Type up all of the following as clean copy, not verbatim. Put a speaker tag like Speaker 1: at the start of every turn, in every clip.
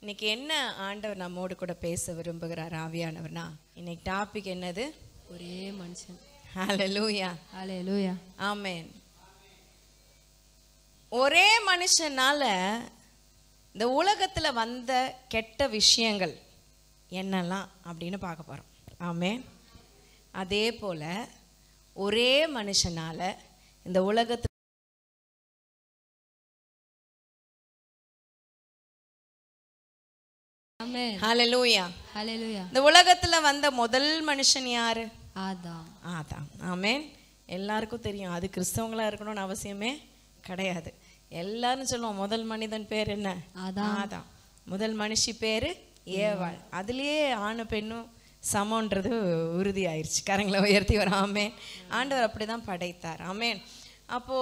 Speaker 1: இன்னைக்கு என்ன ஆண்டவர் நம்மோடு கூட பேச விரும்புகிறார் ஆவியானவர்னா, இன்னைக்கு டாபிக் என்னது?
Speaker 2: ஒரே மனுஷன்.
Speaker 1: ஹல்லேலூயா,
Speaker 2: ஹல்லேலூயா,
Speaker 1: ஆமென். ஒரே மனுஷனால இந்த உலகத்துல வந்த கெட்ட விஷயங்கள் என்னெல்லாம் அப்படின்னு பார்க்க போறோம். ஆமென். அதே போல ஒரே மனுஷனால இந்த உலகத்துல
Speaker 2: ஆமென்.
Speaker 1: ஹல்லேலூயா,
Speaker 2: ஹல்லேலூயா.
Speaker 1: இந்த உலகத்துல வந்த முதல் மனுஷன் யாரு?
Speaker 2: ஆதாம்.
Speaker 1: ஆதாம். ஆமென். எல்லாருக்கும் தெரியும். அது கிறிஸ்தவங்களா இருக்கணும்னு அவசியமே கிடையாது. எல்லாரும் சொல்லுவோம் முதல் மனிதன் பேர் என்ன? ஆதாம். முதல் மனுஷி பேரு ஏவாள். அதுலயே ஆணு பெண்ணும் சமன்றது உறுதி ஆயிடுச்சு. கரங்களை உயர்த்தி வர. ஆமென். ஆண்டவர் அப்படிதான் படைத்தார். ஆமென். அப்போ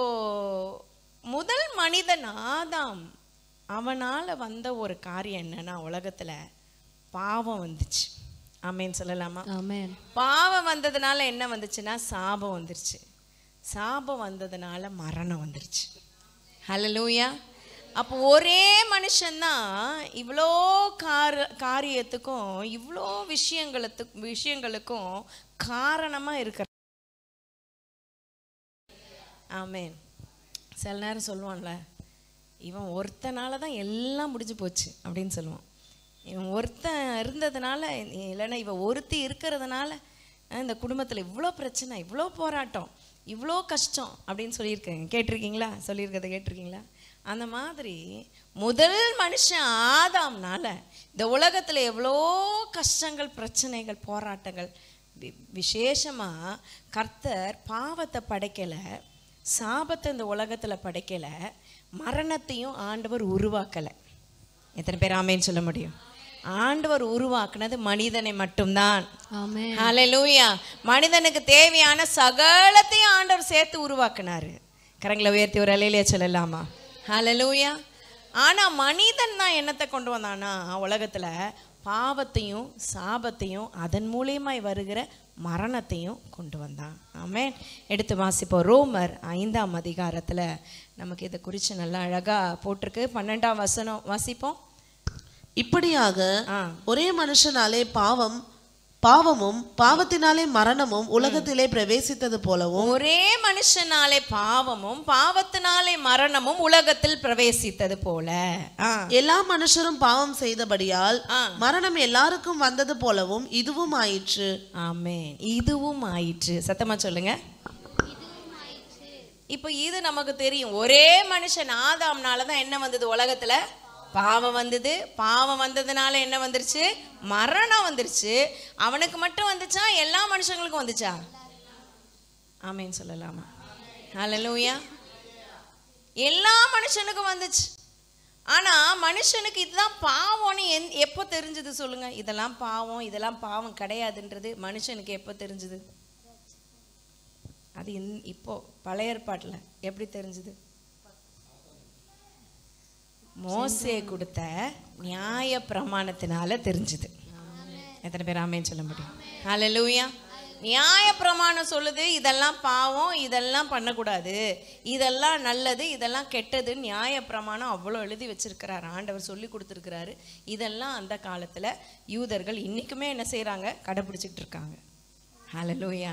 Speaker 1: முதல் மனிதன் ஆதாம், அவனால வந்த ஒரு காரியம் என்னன்னா, உலகத்துல பாவம் வந்துச்சு. ஆமென் சொல்லலாமா?
Speaker 2: ஆமென்.
Speaker 1: பாவம் வந்ததுனால என்ன வந்துச்சுன்னா சாபம் வந்துருச்சு. சாபம் வந்ததுனால மரணம் வந்துருச்சு. ஹல்லேலூயா. அப்போ ஒரே மனுஷன்தான் இவ்வளோ காரியத்துக்கும் இவ்வளோ விஷயங்களுக்கும் காரணமா இருக்கிற. ஆமென். சில நேரம் சொல்லுவான்ல, இவன் ஒருத்தனால தான் எல்லாம் முடிஞ்சு போச்சு அப்படின்னு சொல்லுவான். இவன் ஒருத்தன் இருந்ததுனால, இல்லைன்னா இவன் ஒருத்தி இருக்கிறதுனால இந்த குடும்பத்தில் இவ்வளோ பிரச்சனை, இவ்வளோ போராட்டம், இவ்வளோ கஷ்டம் அப்படின்னு சொல்லியிருக்கேன். கேட்டிருக்கீங்களா? சொல்லியிருக்கிறத கேட்டிருக்கீங்களா? அந்த மாதிரி முதல் மனுஷன் ஆதாம்னால இந்த உலகத்தில் எவ்வளோ கஷ்டங்கள், பிரச்சனைகள், போராட்டங்கள். விசேஷமாக கர்த்தர் பாவத்தை படைக்கலை, சாபத்தை இந்த உலகத்தில் படைக்கலை, மரணத்தையும் ஆண்டவர் உருவாக்கலை. எத்தனை பேர் ஆமென் சொல்ல முடியும்? ஆண்டவர் உருவாக்குனது மனிதனை மட்டும்தான்.
Speaker 2: ஆமென்.
Speaker 1: ஹல்லேலூயா. மனிதனுக்கு தேவையான சகலத்தையும் ஆண்டவர் சேர்த்து உருவாக்குனாரு. கரங்களை உயர்த்தி ஒரு அல்லேலூயா சொல்லலாமா? ஹல்லேலூயா. ஆனா மனிதன் தான் என்னத்தை கொண்டு வந்தானா, உலகத்துல பாவத்தையும் சாபத்தையும் அதன் மூலியமாய் வருகிற மரணத்தையும் கொண்டு வந்தான். ஆமென். எடுத்து வாசிப்போம். ரோமர் 5ஆம் அதிகாரத்துல நமக்கு இதை குறித்து நல்லா அழகா போட்டிருக்கு. 12ஆம் வசனம் வாசிப்போம்.
Speaker 3: இப்படியாக ஒரே மனுஷனாலே பாவமும் பாவத்தினாலே மரணமும் உலகத்திலே பிரவேசித்தது போலவும்,
Speaker 1: ஒரே மனுஷனாலே பாவமும் பாவத்தினாலே மரணமும் உலகத்தில் பிரவேசித்தது போல
Speaker 3: எல்லா மனுஷரும் பாவம் செய்தபடியால் மரணம் எல்லாருக்கும் வந்தது போலவும் இதுவும் ஆயிற்று.
Speaker 1: ஆமென். இதுவும் ஆயிற்று. சத்தமா சொல்லுங்க. இப்போ இது நமக்கு தெரியும். ஒரே மனுஷன் ஆதாம்னால தான் என்ன வந்தது? உலகத்துல பாவம் வந்தது. பாவம் வந்ததுனால என்ன வந்துருச்சு? மரணம் வந்துருச்சு. அவனுக்கு மட்டும் வந்துச்சா? எல்லா மனுஷங்களுக்கும் வந்துச்சா? ஆமென் சொல்லலாமா? ஹல்லேலூயா. எல்லா மனுஷனுக்கும் வந்துச்சு. ஆனா மனுஷனுக்கு இதுதான் பாவம்னு எப்போ தெரிஞ்சது சொல்லுங்க? இதெல்லாம் பாவம், இதெல்லாம் பாவம் கிடையாதுன்றது மனுஷனுக்கு எப்போ தெரிஞ்சது? அது இப்போ பழைய ஏற்பாட்டில் எப்படி தெரிஞ்சது? மோசே கொடுத்த நியாய பிரமாணத்தினால தெரிஞ்சுது. எத்தனை பேர் ஆமென் சொல்ல முடியும்? ஹல்லேலூயா. நியாய பிரமாணம் சொல்லுது இதெல்லாம் பாவம், இதெல்லாம் பண்ணக்கூடாது, இதெல்லாம் நல்லது, இதெல்லாம் கெட்டது. நியாய பிரமாணம் அவ்வளோ எழுதி வச்சிருக்கிறார், ஆண்டவர் சொல்லி கொடுத்துருக்கிறாரு. இதெல்லாம் அந்த காலத்தில் யூதர்கள் இன்றைக்குமே என்ன செய்கிறாங்க? கடைப்பிடிச்சிட்டு இருக்காங்க. ஹல்லேலூயா.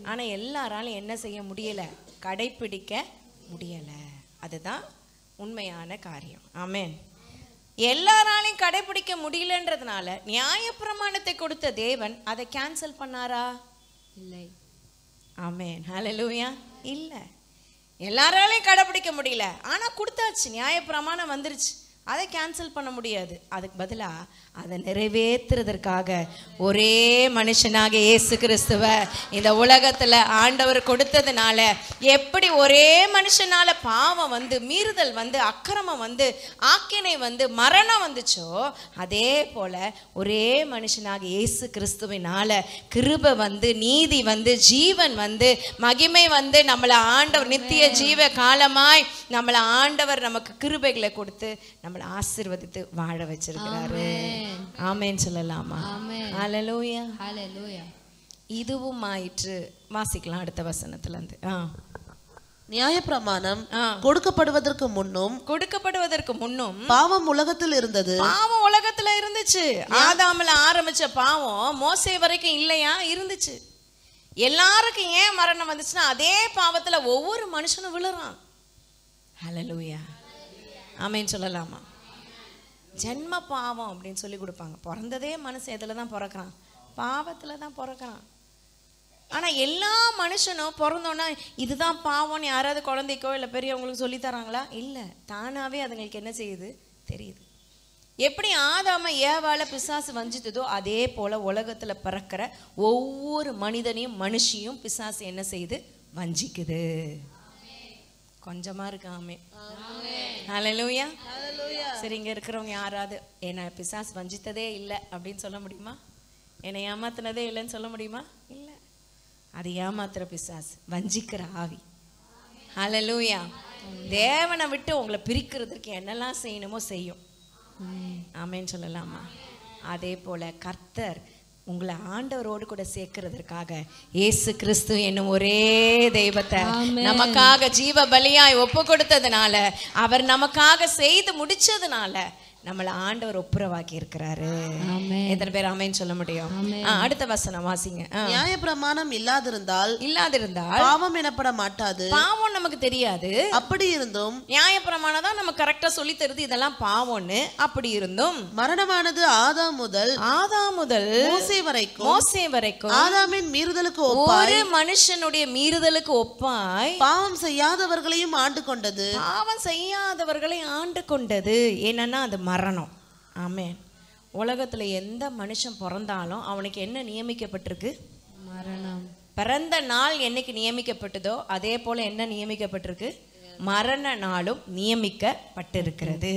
Speaker 1: ஆனால் எல்லாராலும் என்ன செய்ய முடியலை? கடைப்பிடிக்க முடியலை. அதுதான் உண்மையான காரியம். ஆமென். எல்லாராலையும் கடைபிடிக்க முடியலன்றதுனால நியாயப்பிரமாணத்தை கொடுத்த தேவன் அதை கேன்சல் பண்ணாரா?
Speaker 2: இல்லை.
Speaker 1: ஆமென். ஹல்லேலூயா. இல்லை, எல்லாராலையும் கடைபிடிக்க முடியல, ஆனா கொடுத்தாச்சு, நியாயப்பிரமாணம் வந்துருச்சு. அதை கேன்சல் பண்ண முடியாது. அதுக்கு பதிலாக அதை நிறைவேற்றுறதற்காக ஒரே மனுஷனாக இயேசு கிறிஸ்துவ இந்த உலகத்தில் ஆண்டவர் கொடுத்ததுனால, எப்படி ஒரே மனுஷனால பாவம் வந்து, மீறுதல் வந்து, அக்கிரமம் வந்து, ஆக்கினை வந்து, மரணம் வந்துச்சோ, அதே போல ஒரே மனுஷனாக இயேசு கிறிஸ்துவினால கிருபை வந்து, நீதி வந்து, ஜீவன் வந்து, மகிமை வந்து, நம்மளை ஆண்டவர் நித்திய ஜீவ காலமாய் நம்மளை ஆண்டவர் நமக்கு கிருபைகளை கொடுத்து நம்மளை ஆசீர்வதித்து வாழ வச்சிருக்கிறாரு. ஆமென் சொல்லலாமா? ஹல்லேலூயா.
Speaker 2: ஹல்லேலூயா.
Speaker 1: இதுவும் ஆயிற்று. வாசிக்கலாம் அடுத்த வசனத்துல இருந்து.
Speaker 3: நியாயப்பிரமாணம் கொடுக்கப்படுவதற்கு முன்னும் பாவம் உலகத்தில் இருந்தது.
Speaker 1: பாவம் உலகத்துல இருந்துச்சு. ஆதாம்ல ஆரம்பிச்ச பாவம் மோசே வரைக்கும் இல்லையா? இருந்துச்சு. எல்லாருக்கும் ஏன் மரணம் வந்துச்சுன்னா அதே பாவத்துல ஒவ்வொரு மனுஷனும் விழுறான். ஹல்லேலூயா, ஆமென் சொல்லலாமா? ஜென்ம பாவம் அப்படின்னு சொல்லி கொடுப்பாங்க. பிறந்ததே மனுஷன் எதுல தான் பிறக்கிறான்? பாவத்துல தான் பிறக்கிறான். ஆனா எல்லா மனுஷனும் பிறந்தோன்னா இதுதான் பாவம்னு யாராவது குழந்தைக்கோ இல்லை பெரியவங்களுக்கு சொல்லி தராங்களா? இல்லை, தானாவே அதுங்களுக்கு என்ன செய்யுது தெரியுது. எப்படி ஆதாம ஏவாள பிசாசு வஞ்சித்ததோ அதே போல உலகத்துல பிறக்கிற ஒவ்வொரு மனிதனையும் மனுஷியும் பிசாசு என்ன செய்யுது? வஞ்சிக்குது. கொஞ்சமா இருக்கு. ஆமென், ஹல்லேலூயா. சரி, இங்க இருக்கிறவங்க யாராவது என்ன பிசாசு வஞ்சித்ததே இல்லை அப்படின்னு சொல்ல முடியுமா? என்னை ஏமாத்தினதே இல்லைன்னு சொல்ல முடியுமா? இல்லை, அது ஏமாத்துற பிசாசு, வஞ்சிக்கிற ஆவி. ஹல்லேலூயா. தேவனை விட்டு உங்களை பிரிக்கிறதுக்கு என்னெல்லாம் செய்யணுமோ செய்யும். ஆமென் சொல்லலாமா? அதே போல கர்த்தர் உங்களை ஆண்டவரோடு கூட சேர்க்கிறதுக்காக இயேசு கிறிஸ்து என்னும் ஒரே தெய்வத்தை நமக்காக ஜீவ பலியாய் ஒப்பு கொடுத்ததுனால, அவர் நமக்காக செய்து முடிச்சதுனால நம்மளை ஆண்டவர் ஒப்புரவாக்கி இருக்கிறாரு. எத்தனை பேர் ஆமென் சொல்ல முடியும்? அடுத்த வசனம் வாசிங்க.
Speaker 3: நியாயப்பிரமாணம் இல்லாதிருந்தால் பாவம் எனப்பட மாட்டாது.
Speaker 1: பாவம் நமக்கு தெரியாது.
Speaker 3: அப்படி இருந்தும்
Speaker 1: நியாயப்பிரமாணம் தான் நமக்கு கரெக்டா சொல்லி தருது இதெல்லாம் பாவம்னு. அப்படி இருந்தும்
Speaker 3: மரணமானது ஆதாம் முதல் மோசே வரைக்கும் ஆதாமின் மீறுதலுக்கு ஒப்பாய்,
Speaker 1: ஒரு மனுஷனுடைய மீறுதலுக்கு ஒப்பாய்
Speaker 3: பாவம் செய்யாதவர்களையும் ஆண்டு கொண்டது.
Speaker 1: பாவம் செய்யாதவர்களை ஆண்டு கொண்டது. என்னன்னா அது மரணம். ஆமென். உலகத்துல எந்த மனுஷன் பிறந்தாலும் அவனுக்கு என்ன நியமிக்கப்பட்டிருக்கு?
Speaker 2: மரணம்.
Speaker 1: பிறந்த நாள் என்னைக்கு நியமிக்கப்பட்டதோ அதே போல என்ன நியமிக்கப்பட்டிருக்கு? மரண நாளும் நியமிக்கப்பட்டிருக்கிறது.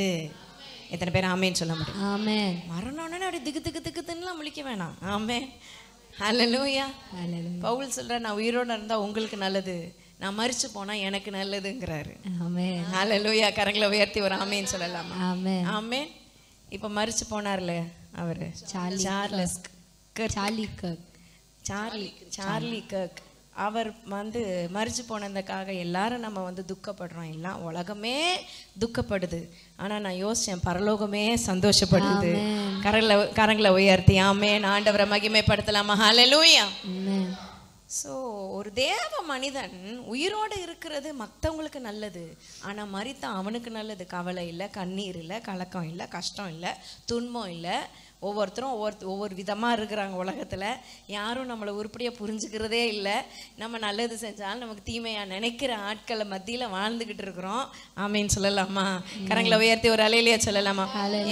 Speaker 1: எத்தனை பேர் ஆமென் சொல்ல முடியும்?
Speaker 2: ஆமென்.
Speaker 1: மரணம்னா அப்படி திக்கு திக்கு திக்குன்னு முழிக்க வேணாம். ஆமென், ஹல்லேலூயா. பவுல் சொல்ற, நான் உயிரோட இருந்தா உங்களுக்கு நல்லது, நான் மரிச்சு போனா எனக்கு நல்லதுங்கிறாரு.
Speaker 2: ஆமென்,
Speaker 1: ஹல்லேலூயா. கரங்களை உயர்த்தி ஒரு ஆமென் சொல்லலாமா?
Speaker 2: ஆமென்,
Speaker 1: ஆமென். இப்ப மரிச்சு போனார்ல அவரு, சார்லி கர்க். அவர் மரிச்சு போனதுக்காக எல்லாரும் நம்ம துக்கப்படுறோம். எல்லாம் உலகமே துக்கப்படுது. ஆனா நான் யோசிச்சேன், பரலோகமே சந்தோஷப்படுது. கரங்களை உயர்த்தி ஆமென், ஆண்டவரை மகிமைப்படுத்தலாமா? ஹல்லேலூயா. ஸோ ஒரு தேவ மனிதன் உயிரோடு இருக்கிறது மற்றவங்களுக்கு நல்லது. ஆனால் மரித்தான் அவனுக்கு நல்லது. கவலை இல்லை, கண்ணீர் இல்லை, கலக்கம் இல்லை, கஷ்டம் இல்லை, துன்பம் இல்லை. ஒவ்வொருத்தரும் ஒவ்வொரு விதமாக இருக்கிறாங்க உலகத்தில். யாரும் நம்மளை உருப்படியாக புரிஞ்சுக்கிறதே இல்லை. நம்ம நல்லது செஞ்சாலும் நமக்கு தீமையாக நினைக்கிற ஆட்களை மத்தியில் வாழ்ந்துக்கிட்டு இருக்கிறோம். ஆமீன் சொல்லலாமா? கரங்களை உயர்த்தி ஒரு அலையிலேயே சொல்லலாமா?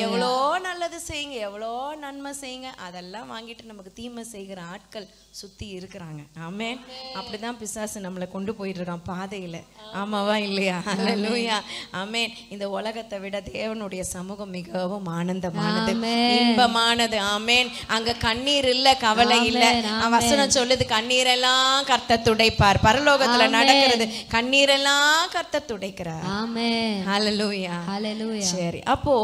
Speaker 1: எவ்வளோ நல்லது செய்யுங்க, எவ்வளோ நன்மை செய்யுங்க, அதெல்லாம் வாங்கிட்டு நமக்கு தீமை செய்கிற ஆட்கள் சுற்றி இருக்கிறாங்க. ஆமேன். அப்படிதான் பிசாசு நம்மளை கொண்டு போயிட்டு இருக்கான் பாதையில். ஆமாவா இல்லையா? அல்லேலூயா. ஆமேன். இந்த உலகத்தை விட தேவனுடைய சமூகம் மிகவும் ஆனந்தமானது, இன்பமானது. ஆமேன். அங்க கண்ணீர் இல்ல, கவலை இல்ல. வசனம் சொல்லுது, கண்ணீரெல்லாம் கர்த்தர் துடைப்பார். பரலோகத்துல நடக்கிறது, கண்ணீரெல்லாம் கர்த்தர் துடைக்கிறார். அல்லேலூயா. சரி, அப்போ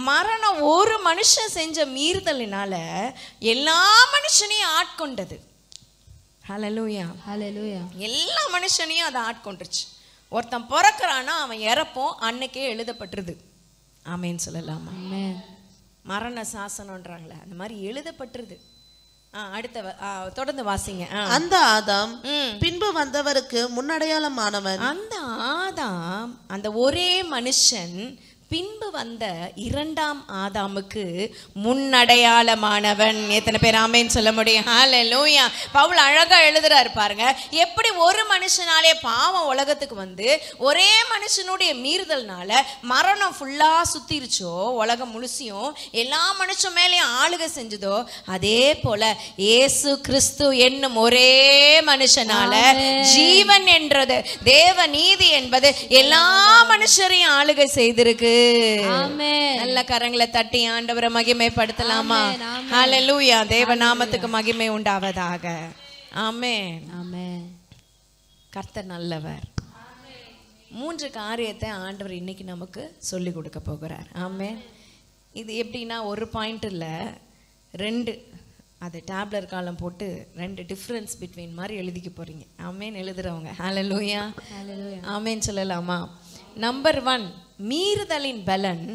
Speaker 1: மரணம் ஒரு மனுஷன் செஞ்ச மீறுதலினால எல்லா மனுஷனையும் ஆட்கொண்டது. ஹல்லேலூயா, ஹல்லேலூயா. எல்லா மனுஷனையும் அதை ஆட்கொண்டுருச்சு. ஒருத்தன் பிறக்கிறான்னா அவன் இறப்போம் அன்னைக்கே எழுதப்பட்டிருது. ஆமேன்னு சொல்லலாமா? மரண சாசனம்ன்றாங்களே, அந்த மாதிரி எழுதப்பட்டிருது. அடுத்த தொடர்ந்து வாசிங்க.
Speaker 3: அந்த ஆதாம் பின்பு வந்தவருக்கு முன்னடையாளமானவன்.
Speaker 1: அந்த ஆதாம், அந்த ஒரே மனுஷன் பின்பு வந்த இரண்டாம் ஆதாமுக்கு முன்னடையாளமானவன். எத்தனை பேர் ஆமேன்னு சொல்ல முடியும்? ஹல்லேலூயா. பவுல் அழகா எழுதுறாரு பாருங்க, எப்படி ஒரு மனுஷனாலே பாவம் உலகத்துக்கு வந்து ஒரே மனுஷனுடைய மீறுதல்னால மரணம் ஃபுல்லா சுத்திருச்சோ, உலகம் முழுசியும் எல்லா மனுஷன் மேலேயும் ஆளுகை செஞ்சதோ, அதே போல இயேசு கிறிஸ்து என்னும் ஒரே மனுஷனால ஜீவன் என்றது, தேவ நீதி என்பது எல்லா மனுஷரையும் ஆளுகை செய்திருக்கு. நல்ல கரங்களை தட்டி ஆண்டவரை மகிமைப்படுத்தலாமா? ஹல்லேலூயா. தேவ நாமத்துக்கு மகிமை உண்டாவதாக. ஆமென், ஆமென். கர்த்தர் நல்லவர். 3 காரியத்தை ஆண்டவர் இன்னைக்கு நமக்கு சொல்லி கொடுக்க போகிறார். ஆமென். இது எப்படின்னா ஒரு பாயிண்ட் இல்லை, 2. அது டேப்லர் காலம் போட்டு 2 டிஃப்ரென்ஸ் பிட்வீன் மாதிரி எழுதிக்க போகிறீங்க. ஆமேன் எழுதுறவங்க ஹல்லேலூயா ஆமேன் சொல்லலாமா? நம்பர் 1, மீறுதலின் பலன்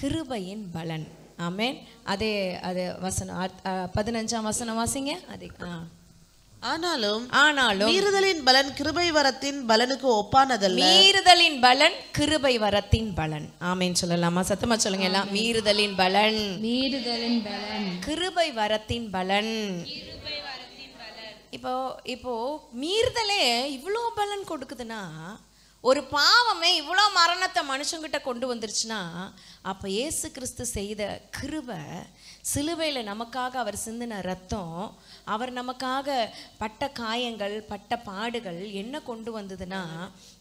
Speaker 1: கிருபையின் பலன். ஆமேன். அது வசனம் 15ஆம் வசனம் வாசிங்க. அது
Speaker 3: ஆனாலும்
Speaker 1: மீறுதலின்
Speaker 3: பலன் கிருபை வரத்தின் பலனுக்கு ஒப்பானதல்ல.
Speaker 1: மீறுதலின் பலன் கிருபை வரத்தின் பலன். ஆமேன் சொல்லலாமா? சத்தமா சொல்லுங்க எல்லாம். மீறுதலின் பலன் கிருபை வரத்தின் பலன். இப்போ மீறுதலே இவ்வளோ பலன் கொடுக்குதுன்னா, ஒரு பாவமே இவ்வளோ மரணத்தை மனுஷங்கிட்ட கொண்டு வந்துருச்சுன்னா, அப்போ இயேசு கிறிஸ்து செய்த கிருபை, சிலுவையில் நமக்காக அவர் சிந்தின ரத்தம், அவர் நமக்காக பட்ட காயங்கள் பட்ட பாடுகள் என்ன கொண்டு வந்ததுன்னா,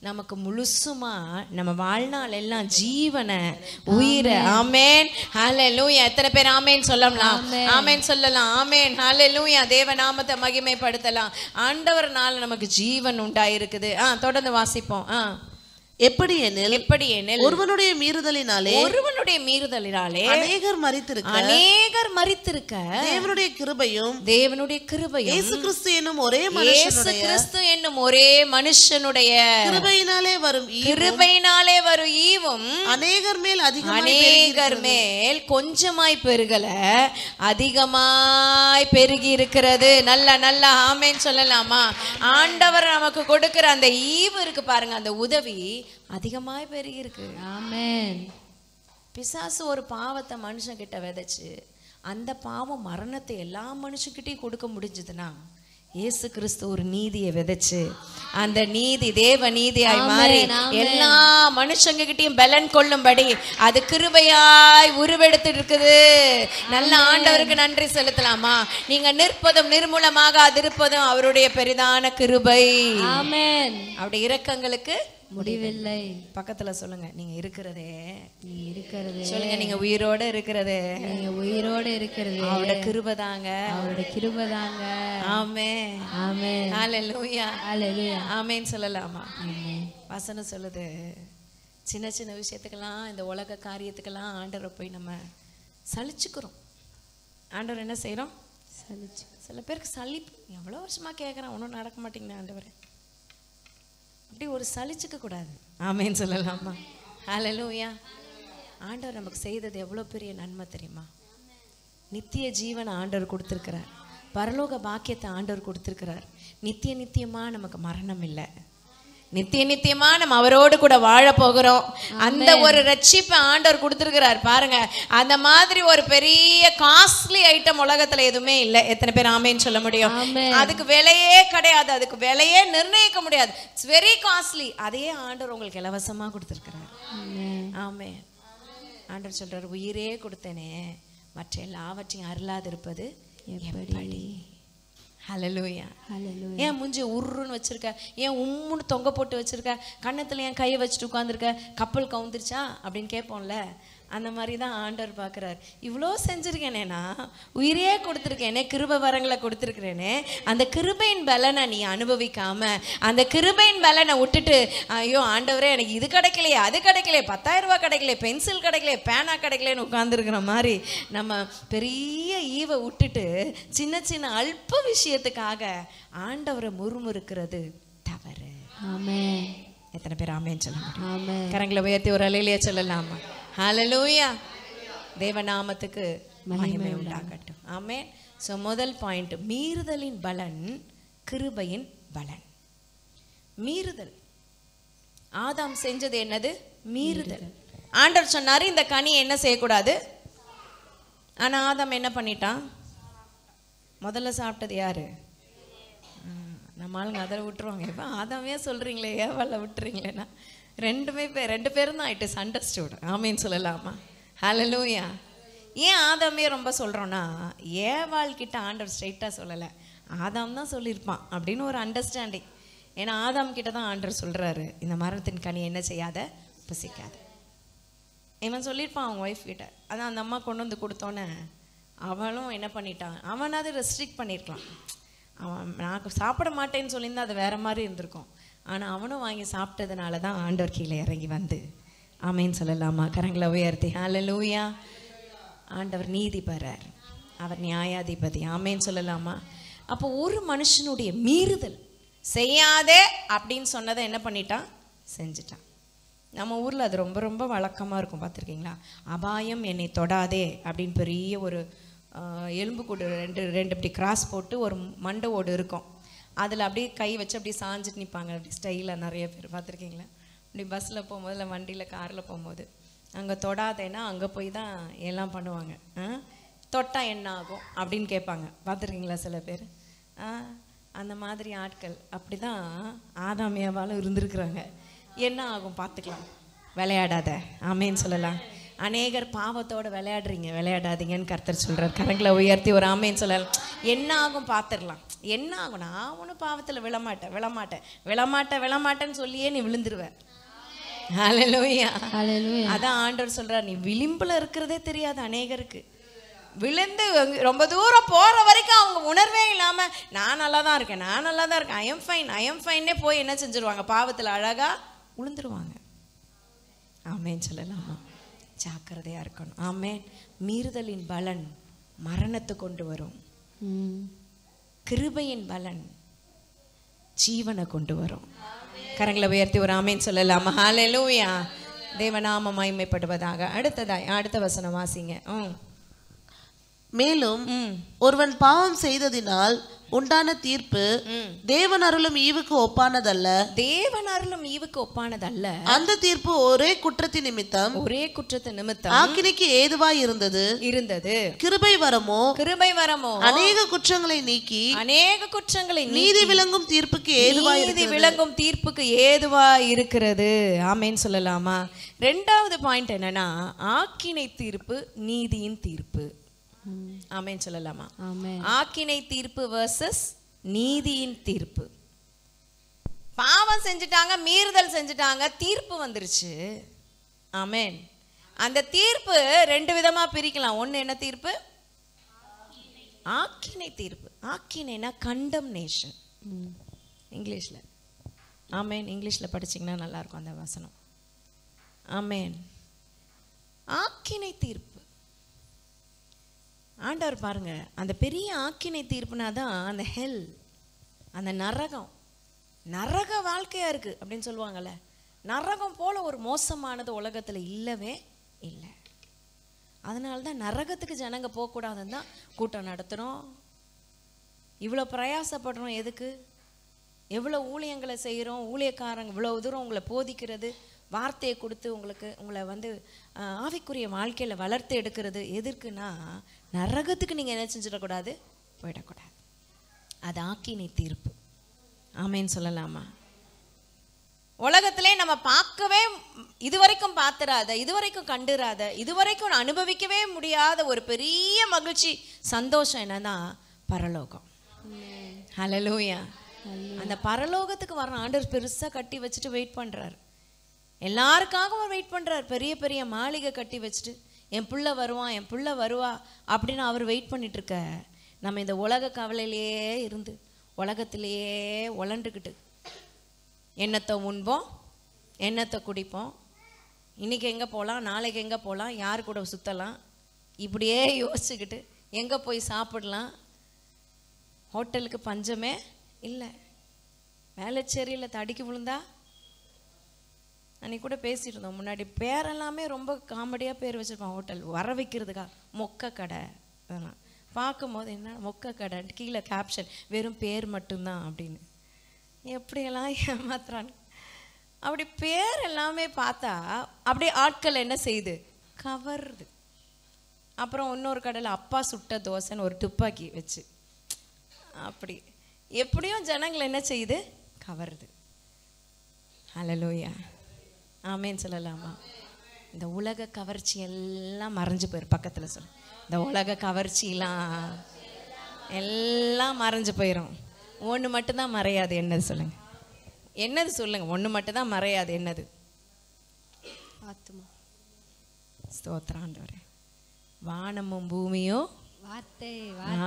Speaker 1: நமக்கு முழுசுமா நம்ம வாழ்நாள் எல்லாம் ஜீவனை உயிரை. ஆமேன் ஹல்லேலூயா. எத்தனை பேர் ஆமேன் சொல்லலாம்? ஆமேன் சொல்லலாம். ஆமேன் ஹல்லேலூயா. தேவ நாமத்தை மகிமைப்படுத்தலாம். ஆண்டவர்னால நமக்கு ஜீவன் உண்டாயிருக்குது. தொடர்ந்து வாசிப்போம்.
Speaker 3: எப்படி எனில் ஒருவனுடைய மீறுதலினாலே அநேகர் மரித்திருக்க தேவனுடைய கிருபையும் இயேசு கிறிஸ்து என்னும் ஒரே மனுஷனுடைய கிருபையினாலே வரும் ஈவும் அநேகர் மேல் கொஞ்சமாய் பெருகல, அதிகமாய் பெருகி இருக்கிறது. நல்ல ஆமேன் சொல்லலாமா? ஆண்டவர் நமக்கு கொடுக்கிற அந்த ஈவு இருக்கு பாருங்க, அந்த உதவி அதிகமாய் பெருகி இருக்கு. ஆமென். பிசாசு ஒரு பாவத்தை மனுஷன்கிட்ட விதைச்சு அந்த பாவம் மரணத்தை எல்லா மனுஷன்கிட்டையும் கொடுக்க முடிஞ்சதுன்னா, இயேசு கிறிஸ்து ஒரு நீதியை விதைச்சு அந்த நீதி தேவ நீதியாய் மாறி எல்லா மனுஷங்க கிட்டையும் பலன் கொள்ளும்படி அது கிருபையாய் உருவெடுத்து இருக்குது. நல்ல ஆண்டவருக்கு நன்றி செலுத்தலாமா? நீங்க நிற்பதும் நிர்மூலமாக அதிருப்பதும் அவருடைய பெரிதான கிருபை. ஆமென். அவருடைய இரக்கங்களுக்கு முடிவில்லை. பக்கத்துல சொல்லுங்க, நீங்க இருக்கிறதே சொல்லுங்க, நீங்க உயிரோட இருக்கிறதே அவரோட கிருபைதாங்க. ஆமென் ஆமென் ஹல்லேலூயா ஆமென் சொல்லலாமா? வசனம் சொல்லுது, சின்ன சின்ன விஷயத்துக்கெல்லாம் இந்த உலக காரியத்துக்கெல்லாம் ஆண்டவரை போய் நம்ம சலிச்சுக்கிறோம். ஆண்டவர் என்ன செய்யறோம்? சில பேருக்கு சலிப்பு. எவ்வளோ வருஷமா கேட்குறேன், ஒன்றும் நடக்க மாட்டேங்குது ஆண்டவர். அப்படி ஒரு சலிச்சுக்க கூடாது. ஆமேன்னு சொல்லலாமா? ஹல்லேலூயா. ஆண்டவர் நமக்கு செய்தது எவ்வளோ பெரிய நன்மை தெரியுமா? நித்திய ஜீவனை ஆண்டவர் கொடுத்துருக்கிறார். பரலோக பாக்கியத்தை ஆண்டவர் கொடுத்துருக்கிறார். நித்தியமா நமக்கு மரணம் இல்லை. நித்தியமா நம்ம அவரோடு கூட வாழ போகிறோம். அந்த ஒரு ரட்சிப்பை ஆண்டவர் கொடுத்துருக்கிறார் பாருங்க. அந்த மாதிரி ஒரு பெரிய காஸ்ட்லி ஐட்டம் உலகத்துல எதுவுமே இல்லை. எத்தனை பேர் ஆமேன்னு சொல்ல முடியும்? அதுக்கு விலையே கிடையாது, அதுக்கு விலையே நிர்ணயிக்க முடியாது. It's very costly. அதையே ஆண்டவர் உங்களுக்கு இலவசமா கொடுத்துருக்கிறார். ஆமே. ஆண்டவர் சொல்றாரு, உயிரே கொடுத்தேனே, மற்ற எல்லாவற்றையும் அருளாதிருப்பது எப்படி? ஹல்லேலூயா. ஏன் மூஞ்சி உருன்னு வச்சிருக்க? ஏன் உம்முன்னு தொங்க போட்டு வச்சிருக்க? கன்னத்துல ஏன் கையை வச்சுட்டு உட்காந்துருக்க? கப்பல் கவுந்துருச்சா அப்படின்னு கேட்போம்ல. அந்த மாதிரி தான் ஆண்டவர் பார்க்குறார். இவ்வளோ செஞ்சுருக்கேனேனா, உயிரே கொடுத்துருக்கேனே, கிருபை வரங்களை கொடுத்துருக்கிறேனே, அந்த கிருபையின் பலனை நீ அனுபவிக்காம அந்த கிருபையின் பலனை விட்டுட்டு, ஐயோ ஆண்டவரே எனக்கு இது கிடைக்கலையே, அது கிடைக்கலையே, 10,000 ரூபாய் கிடைக்கலையே, பென்சில் கிடைக்கலையே, பேனா கிடைக்கலையேன்னு உட்காந்துருக்கிற மாதிரி நம்ம பெரிய ஈவை விட்டுட்டு சின்ன சின்ன அல்ப விஷயத்துக்காக ஆண்டவரை முறுமுறுக்கிறது தவறு. ஆமென். எத்தனை பேர் ஆமென் சொல்ல முடியும்? கரங்களை உயர்த்தி ஒரு அலையிலேயே சொல்லலாமா? ஹல்லேலூயா. தேவநாமத்துக்கு மகிமை உண்டாகட்டும். ஆமென். ஸோ முதல் பாயிண்ட், மீறுதலின் பலன் கிருபையின் பலன். மீறுதல். ஆதாம் செஞ்சது என்னது? மீறுதல். ஆண்டவர் சொன்னாரு இந்த கனி என்ன செய்யக்கூடாது. ஆனா ஆதாம் என்ன பண்ணிட்டான்? முதல்ல சாப்பிட்டது யாரு? நம்ம ஆளுங்க அதில் விட்டுருவாங்க. இப்போ ஆதாமே சொல்றீங்களே, ஏவாள விட்டுறீங்களேன்னா ரெண்டு பேரும் தான் இட் இஸ் அண்டர்ஸ்டுட். ஆமேன்னு சொல்லலாமா? ஹல்லேலூயா. ஏன் ஆதாமே ரொம்ப சொல்கிறோன்னா, ஏவாள் கிட்ட ஆண்டவர் ஸ்ட்ரைட்டாக சொல்லலை, ஆதாம் தான் சொல்லியிருப்பான் அப்படின்னு ஒரு அண்டர்ஸ்டாண்டிங். ஏன்னா ஆதாம் கிட்ட தான் ஆண்டவர் சொல்கிறாரு, இந்த மரத்தின் கனி என்ன செய்யாத, புசிக்காத. இவன் சொல்லியிருப்பான் அவங்க ஒய்ஃப் கிட்ட. அதான் அந்த அம்மா கொண்டு வந்து கொடுத்தோன்னே அவளும் என்ன பண்ணிட்டான், அவனாவது ரெஸ்ட்ரிக்ட் பண்ணியிருக்கலாம். அவன் நான் சாப்பிட மாட்டேன்னு சொல்லியிருந்தா அது வேற மாதிரி இருந்திருக்கும். ஆனால் அவனும் வாங்கி சாப்பிட்டதுனால தான் ஆண்டவர் கீழே இறங்கி வந்து ஆமேன்னு சொல்லலாமா? கரங்களை உயர்த்தி ஹல்லேலூயா. ஆண்டவர் நீதி பெறார்.
Speaker 1: அவர் நியாயாதிபதி. ஆமேன்னு சொல்லலாமா? அப்போ ஒரு மனுஷனுடைய மீறுதல், செய்யாதே அப்படின்னு சொன்னதை என்ன பண்ணிட்டான்? செஞ்சிட்டான். நம்ம ஊரில் அது ரொம்ப ரொம்ப வழக்கமாக இருக்கும், பார்த்துருக்கீங்களா? அபாயம் என்னை தொடாதே அப்படின்னு பெரிய ஒரு எலும்பு கூடு ரெண்டு இப்படி கிராஸ் போட்டு ஒரு மண்டை ஓடு இருக்கும். அதில் அப்படியே கை வச்சு அப்படியே சாஞ்சிட்டு நிற்பாங்க, அப்படி ஸ்டைலாக நிறைய பேர் பார்த்துருக்கீங்களா? அப்படி பஸ்ஸில் போகும்போது இல்லை வண்டியில் காரில் போகும்போது அங்கே தொடாதேன்னா அங்கே போய் தான் எல்லாம் பண்ணுவாங்க. தொட்டால் என்ன ஆகும் அப்படின்னு கேட்பாங்க, பார்த்துருக்கீங்களா சில பேர்? அந்த மாதிரி ஆட்கள் அப்படி தான் ஆதாமியாவாலும் இருந்திருக்கிறாங்க. என்ன ஆகும் பார்த்துக்கலாம், விளையாடாத. ஆமேன்னு சொல்லலாம். அநேகர் பாவத்தோடு விளையாடுறீங்க, விளையாடாதீங்கன்னு கர்த்தர் சொல்கிறார். கரங்களை உயர்த்தி ஒரு ஆமேன்னு சொல்லலாம். என்ன ஆகும் பார்த்துடலாம். என்ன ஆகும்? நான் ஒன்றும் பாவத்தில் விழமாட்டேன்னு சொல்லியே நீ விழுந்துருவேன். ஹல்லேலூயா. அதான் ஆண்டவர் சொல்கிறார், நீ விளிம்பில் இருக்கிறதே தெரியாது அநேகருக்கு. விழுந்து ரொம்ப தூரம் போகிற வரைக்கும் அவங்க உணர்வே இல்லாமல் நான் நல்லா தான் இருக்கேன், ஐ எம் ஃபைன்னே போய் என்ன செஞ்சுருவாங்க? பாவத்தில் அழகாக விழுந்துருவாங்க. ஆமேன்னு சொல்லலாமா? ஜாக்கிரதையாக இருக்கணும். ஆமேன். மீறுதலின் பலன் மரணத்தை கொண்டு வரும், கிருபையின் பலன் ஜீவனை கொண்டு வரும். கரங்களை உயர்த்தி ஒரு ஆமேன்னு சொல்லலாமா? ஹல்லேலூயா. தேவநாமம் மகிமைப்படுவதாக. அடுத்த வசனம் வாசிங்க.
Speaker 4: மேலும் ஒருவன் பாவம் செய்ததினால் உண்டான தீர்ப்பு தேவன் அருளும் ஈவுக்கு ஒப்பானதல்ல. அந்த தீர்ப்பு ஒரே குற்றத்தின் நிமித்தம் ஆக்கினைக்கு ஏதுவாய் இருந்தது. கிருபை வரமோ அநேக குற்றங்களை நீக்கி நீதி விளங்கும் தீர்ப்புக்கு
Speaker 1: ஏதுவாய் இருக்கிறது. ஆமேன்னு சொல்லலாமா? ரெண்டாவது பாயிண்ட் என்னன்னா, ஆக்கினை தீர்ப்பு நீதியின் தீர்ப்பு. ஆமேன்னு சொல்லலாமா? ஆக்கினை தீர்ப்பு வர்சஸ் நீதியின் தீர்ப்பு. பாவம் செஞ்சுட்டாங்க, மீறுதல் செஞ்சுட்டாங்க, தீர்ப்பு வந்துருச்சு. ஆமேன். அந்த தீர்ப்பு ரெண்டு விதமா பிரிக்கலாம். ஒன்று என்ன தீர்ப்பு? ஆக்கினை தீர்ப்பு. ஆக்கினைனா கண்டம்னேஷன் இங்கிலீஷ்ல. ஆமேன். இங்கிலீஷ்ல படிச்சிங்கன்னா நல்லா இருக்கும் அந்த வசனம். ஆமேன். ஆக்கினை தீர்ப்பு. ஆண்டவர் பாருங்க, அந்த பெரிய ஆக்கினை தீர்ப்புனா தான் அந்த ஹெல், அந்த நரக வாழ்க்கையா இருக்கு அப்படின்னு சொல்லுவாங்கல்ல. நரகம் போல ஒரு மோசமானது உலகத்தில் இல்லவே இல்லை. அதனால தான் நரகத்துக்கு ஜனங்க போகக்கூடாதுன்னு தான் கூட்டம் நடத்துகிறோம், இவ்வளோ பிரயாசப்படுறோம். எதுக்கு? எவ்வளோ ஊழியங்களை செய்கிறோம், ஊழியக்காரங்க இவ்வளோ தூரம் உங்களை போதிக்கிறது, வார்த்தையை கொடுத்து உங்களை வந்து ஆவிக்குரிய வாழ்க்கையில் வளர்த்து எடுக்கிறது. எதற்குன்னா நரகத்துக்கு நீங்கள் என்ன செஞ்சிடக்கூடாது, போயிடக்கூடாது. அது ஆக்கினை தீர்ப்பு. ஆமேன்னு சொல்லலாமா? உலகத்திலே நம்ம பார்க்கவே இதுவரைக்கும் பார்த்துராத, இதுவரைக்கும் கண்டுராத, இதுவரைக்கும் அனுபவிக்கவே முடியாத ஒரு பெரிய மகிழ்ச்சி, சந்தோஷம் என்னன்னா பரலோகம். ஹல்லேலூயா. அந்த பரலோகத்துக்கு வர ஆண்டவர் பெருசாக கட்டி வச்சுட்டு வெயிட் பண்ணுறாரு. எல்லாருக்காகவும் வெயிட் பண்ணுறார். பெரிய பெரிய மாளிகை கட்டி வச்சுட்டு என் பிள்ளை வருவா அப்படின்னு அவர் வெயிட் பண்ணிட்டுருக்க. நம்ம இந்த உலக கவலையிலேயே இருந்து உலகத்திலேயே உழண்டுக்கிட்டு எண்ணத்தை உண்போம், எண்ணத்தை குடிப்போம், இன்றைக்கி எங்கே போகலாம், நாளைக்கு எங்கே போகலாம், யார் கூட சுற்றலாம், இப்படியே யோசிச்சுக்கிட்டு எங்கே போய் சாப்பிடலாம். ஹோட்டலுக்கு பஞ்சமே இல்லை. வேளச்சேரியில் தடிக்கு விழுந்தா அன்றைக்கி கூட பேசிகிட்டு இருந்தோம் முன்னாடி. பேரெல்லாமே ரொம்ப காமெடியாக பேர் வச்சுருப்பான். ஹோட்டல் வர வைக்கிறதுக்கா மொக்க கடை. அதெல்லாம் பார்க்கும்போது என்ன மொக்க கடை, கீழே கேப்ஷன் வெறும் பேர் மட்டும்தான் அப்படின்னு. எப்படியெல்லாம் ஏமாத்துறான்னு. அப்படி பேர் எல்லாமே பார்த்தா அப்படியே ஆட்கள் என்ன செய்யுது, கவருது. அப்புறம் இன்னொரு கடையில் அப்பா சுட்ட தோசைன்னு ஒரு துப்பாக்கி வச்சு அப்படி எப்படியும் ஜனங்களை என்ன செய்யுது, கவருது. ஹல்லேலூயா. ஆமேன்னு சொல்லலாமா? இந்த உலக கவர்ச்சி எல்லாம் மறைஞ்சு போயிடும். பக்கத்தில் சொல்லு, இந்த உலக கவர்ச்சியெல்லாம் எல்லாம் மறைஞ்சு போயிடும். ஒன்று மட்டும்தான் மறையாது. என்னது சொல்லுங்க, என்னது சொல்லுங்க? ஒன்று மட்டும்தான் மறையாது. என்னது? ஆத்மா. ஸ்தோத்திரம் ஆண்டவரே. வானமும் பூமியும்
Speaker 2: வார்த்தை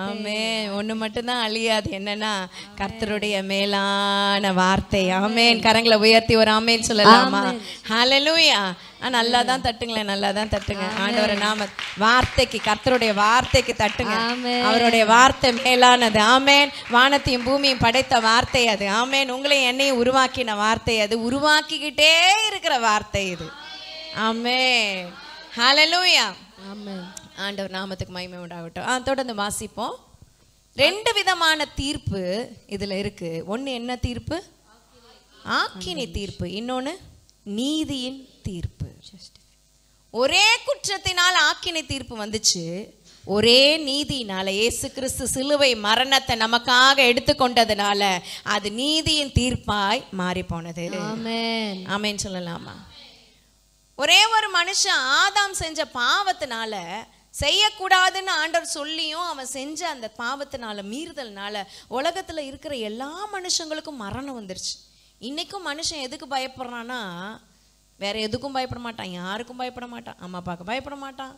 Speaker 1: ஆமென். ஒண்ணு மட்டும்தான் அழியாது, என்னன்னா கர்த்தருடைய மேலான வார்த்தை. ஆமென். கரங்களை உயர்த்தி ஒரு ஆமென் சொல்லலாமா? ஹalleluya. நல்லா தான் தட்டுங்களேன், நல்லா தான் தட்டுங்க. ஆண்டவரே நாம வார்த்தைக்கு, கர்த்தருடைய வார்த்தைக்கு தட்டுங்க. அவருடைய வார்த்தை மேலானது. ஆமென். வானத்தையும் பூமியும் படைத்த வார்த்தை அது. ஆமென். உங்களையும் என்னையும் உருவாக்கின வார்த்தை அது. உருவாக்கிக்கிட்டே இருக்கிற வார்த்தை இது. ஆமென். ஹalleluya.
Speaker 2: ஆமென்.
Speaker 1: ஆண்டவர் நாமத்துக்கு மகிமை உண்டாகட்டும். தொடர்ந்து வாசிப்போம். 2 விதமான தீர்ப்பு இதுல இருக்கு. ஒண்ணு என்ன தீர்ப்பு? ஆக்கினை தீர்ப்பு. இன்னொன்னு நீதியின் தீர்ப்பு. ஒரே குற்றத்தினால் ஆக்கினை தீர்ப்பு வந்துச்சு, ஒரே நீதியினால இயேசு கிறிஸ்து சிலுவை மரணத்தை நமக்காக எடுத்துக்கொண்டதுனால அது நீதியின் தீர்ப்பாய் மாறி போனது.
Speaker 2: ஆமென்.
Speaker 1: ஆமென் சொல்லலாமா? ஒரே ஒரு மனுஷன் ஆதாம் செஞ்ச பாவத்தினால, செய்யக்கூடாதுன்னு ஆண்டவர் சொல்லியும் அவன் செஞ்ச அந்த பாவத்தினால, மீறுதல்னால உலகத்துல இருக்கிற எல்லா மனுஷங்களுக்கும் மரணம் வந்துருச்சு. இன்னைக்கும் மனுஷன் எதுக்கு பயப்படுறான்னா, வேற எதுக்கும் பயப்பட மாட்டான், யாருக்கும் பயப்பட மாட்டான், அம்மா அப்பாவுக்கு பயப்பட மாட்டான்,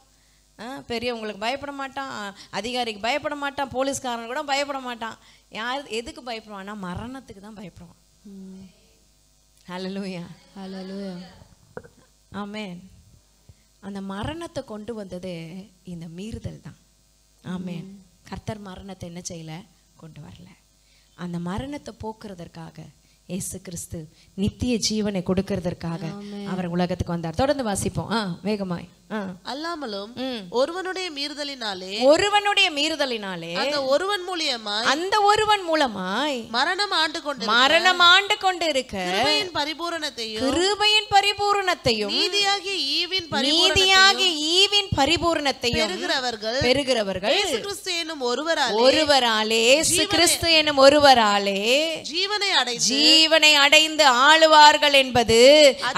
Speaker 1: பெரியவங்களுக்கு பயப்பட மாட்டான், அதிகாரிக்கு பயப்பட மாட்டான், போலீஸ்காரன் கூட பயப்பட மாட்டான். யார் எதுக்கு பயப்படுவான்னா மரணத்துக்கு தான் பயப்படுவான். ஹல்லேலூயா.
Speaker 2: ஹல்லேலூயா.
Speaker 1: ஆமென். அந்த மரணத்தை கொண்டு வந்தது இந்த மீறுதல் தான். ஆமென். கர்த்தர் மரணத்தை என்ன செய்யல? கொண்டு வரல. அந்த மரணத்தை போக்குறதற்காக இயேசு கிறிஸ்து நித்திய ஜீவனை கொடுக்கிறதற்காக அவர் உலகத்துக்கு வந்தார். தொடர்ந்து வாசிப்போம் வேகமாய்.
Speaker 4: அல்லாமலும் ஒருவனுடைய மீறுதலினாலே
Speaker 1: அந்த ஒருவன் மூலமாய்
Speaker 4: மரணம்
Speaker 1: ஆண்டு கொண்டு இருக்க கிருபையின் பரிபூரணத்தையும் நீதியாகிய ஈவின் பரிபூரணத்தையும் பெறுகிறவர்கள் இயேசு கிறிஸ்து என்னும் ஒருவராலே ஜீவனை அடைந்து ஆளுவார்கள் என்பது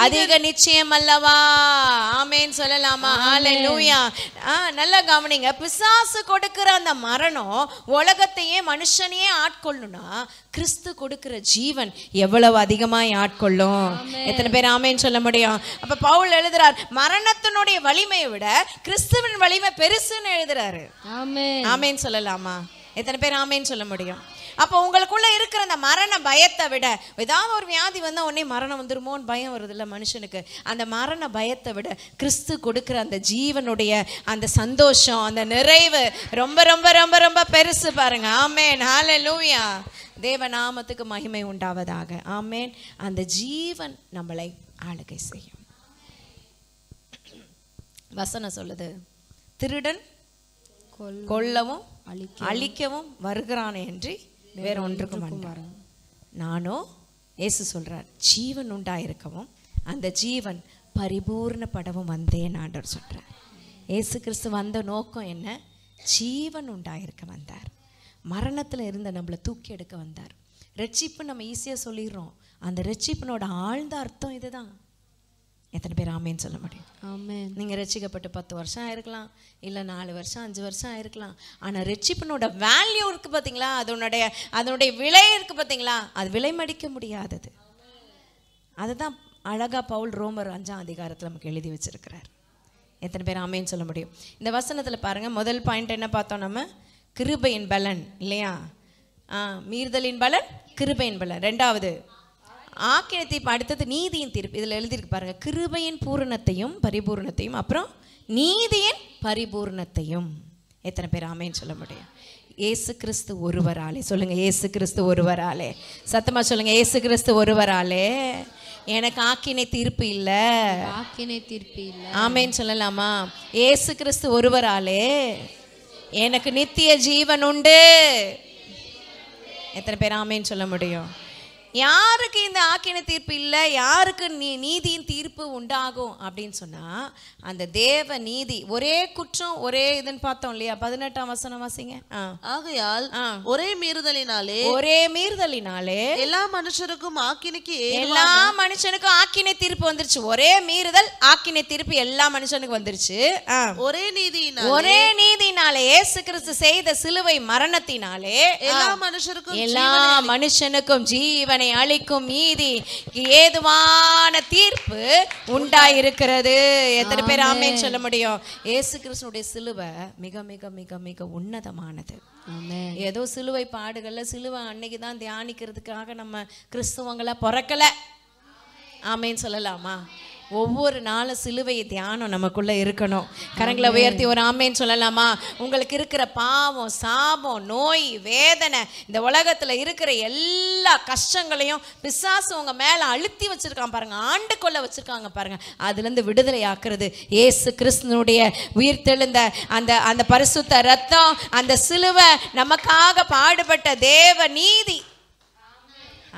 Speaker 1: அதிக நிச்சயம் அல்லவா? ஆமென் சொல்லலாமா? ஹல்லேலூயா. நல்லா கவனிங்க. பிசாசு கொடுக்கிற அந்த மரணம் உலகத்தையே மனுஷனையே ஆட்கொள்ளுனா, கிறிஸ்து கொடுக்கிற ஜீவன் எவ்வளவு அதிகமாய் ஆட்கொள்ளும்? எத்தனை பேர் ஆமென் சொல்ல முடியும்? அப்ப பவுல் எழுதுறார், மரணத்தினுடைய வலிமையை விட கிறிஸ்துவின் வலிமை பெருசுன்னு எழுதுறாரு. ஆமென் சொல்லலாமா? எத்தனை பேர் ஆமென் சொல்ல முடியும்? அப்போ உங்களுக்குள்ள இருக்கிற அந்த மரண பயத்தை விட, ஏதாவது ஒரு வியாதி வந்தா உடனே மரணம் வந்துருமோன்னு பயம் வருது இல்ல மனுஷனுக்கு, அந்த மரண பயத்தை விட கிறிஸ்து கொடுக்கிற அந்த ஜீவனுடைய அந்த சந்தோஷம், அந்த நிறைவு ரொம்ப ரொம்ப ரொம்ப ரொம்ப பெருசு பாருங்க. ஆமென். ஹல்லேலூயா. தேவ நாமத்துக்கு மகிமை உண்டாவதாக. ஆமென். அந்த ஜீவன் நம்மளை ஆளுகை செய்யும். வசனம் சொல்லுது, திருடன் கொல்லவும் அழிக்கவும் வருகிறானே என்று வேற ஒன்றுக்கும் வந்தார். நானோ, இயேசு சொல்றார், ஜீவன் உண்டாயிருக்கவும் அந்த ஜீவன் பரிபூர்ணப்படவும் வந்தேன் ஆண்டவர் சொல்றார். இயேசு கிறிஸ்து வந்த நோக்கம் என்ன? ஜீவன் உண்டாயிருக்க வந்தார். மரணத்துல இருந்த நம்மளை தூக்கி எடுக்க வந்தார். ரட்சிப்பு நம்ம ஈஸியா சொல்லிடுறோம், அந்த ரட்சிப்பினோட ஆழ்ந்த அர்த்தம் இதுதான். எத்தனை பேர் ஆமேன்னு சொல்ல முடியும்?
Speaker 2: ஆமென்.
Speaker 1: நீங்க ரட்சிக்கப்பட்டு 10 வருஷம் ஆயிருக்கலாம், இல்ல 4 வருஷம் 5 வருஷம் ஆயிருக்கலாம். ஆனா ரட்சிப்பினோட வேல்யூ இருக்கு பாத்தீங்களா, அதனுடைய விலை இருக்கு பாத்தீங்களா, அது விலை மடிக்க முடியாதது. அதுதான் அழகா பவுல் ரோமர் 5ஆம் அதிகாரத்துல நமக்கு எழுதி வச்சிருக்கிறார். எத்தனை பேர் ஆமேன்னு சொல்ல முடியும்? இந்த வசனத்துல பாருங்க, முதல் பாயிண்ட் என்ன பார்த்தோம் நம்ம? கிருபையின் பலன் இல்லையா? மீறுதலின் பலன், கிருபையின் பலன். ரெண்டாவது ஆக்கினை தீர்ப்பு, அடுத்தது நீதியின் தீர்ப்பு. இதில் எழுதியிருக்கு பாருங்க, கிருபையின் பூரணத்தையும் பரிபூர்ணத்தையும், அப்புறம் நீதியின் பரிபூர்ணத்தையும். எத்தனை பேர் ஆமேன்னு சொல்ல முடியும்? இயேசு கிறிஸ்து ஒருவராலே. சொல்லுங்க, இயேசு கிறிஸ்து ஒருவராலே. சத்தமா சொல்லுங்க, இயேசு கிறிஸ்து ஒருவராலே எனக்கு ஆக்கினை தீர்ப்பு இல்ல.
Speaker 2: ஆக்கினை தீர்ப்பு இல்ல.
Speaker 1: ஆமேன்னு சொல்லலாமா? இயேசு கிறிஸ்து ஒருவராலே எனக்கு நித்திய ஜீவன் உண்டு. எத்தனை பேர் ஆமேன்னு சொல்ல முடியும்? யாருக்கு இந்த ஆக்கினை தீர்ப்பு இல்லை, யாருக்கு நீதியின் தீர்ப்பு உண்டாகும் அப்படின்னு சொன்னா, அந்த தேவ நீதி. ஒரே குற்றம் ஒரே இதுன்னு பார்த்தோம் இல்லையா? 18ஆம் வசனம் வாசிங்க.
Speaker 4: ஆகையால் ஒரே மீறுதலினாலே
Speaker 1: எல்லா மனுஷனுக்கும் ஆக்கினை தீர்ப்பு வந்துருச்சு. ஒரே மீறுதல், ஆக்கினை தீர்ப்பு எல்லா மனுஷனுக்கும் வந்துருச்சு. ஒரே நீதியினாலே மரணத்தினாலே, இயேசு கிறிஸ்து செய்த சிலுவை மரணத்தினாலே எல்லா மனுஷனுக்கும் ஜீவனை அளிக்கும் நீதி ஏதுவான தீர்ப்பு உண்டாயிருக்கிறது. எத்தனை பேர் ஆமென் சொல்ல முடியும்? இயேசு கிறிஸ்துனுடைய சிலுவை மிக மிக மிக மிக உன்னதமானது. ஏதோ சிலுவை பாடுகள்ல சிலுவை அன்னைக்கு தான் தியானிக்கிறதுக்காக நம்ம கிறிஸ்துவங்களா பிறக்கல. ஆமென் சொல்லலாமா? ஒவ்வொரு நாளும் சிலுவை தியானம் நமக்குள்ள இருக்கணும். கரங்களை உயர்த்தி ஒரு ஆமென் சொல்லலாமா? உங்களுக்கு இருக்கிற பாவம், சாபம், நோய், வேதனை, இந்த உலகத்துல இருக்கிற எல்லா கஷ்டங்களையும் பிசாசு உங்க மேல அழுத்தி வச்சிருக்கான் பாருங்க, ஆண்டு கொள்ள வச்சிருக்காங்க பாருங்க. அதுல இருந்து விடுதலை ஆக்குறது இயேசு கிறிஸ்துனுடைய உயிர்த்தெழுந்த அந்த அந்த பரிசுத்த ரத்தம், அந்த சிலுவை, நமக்காக பாடுபட்ட தேவ நீதி.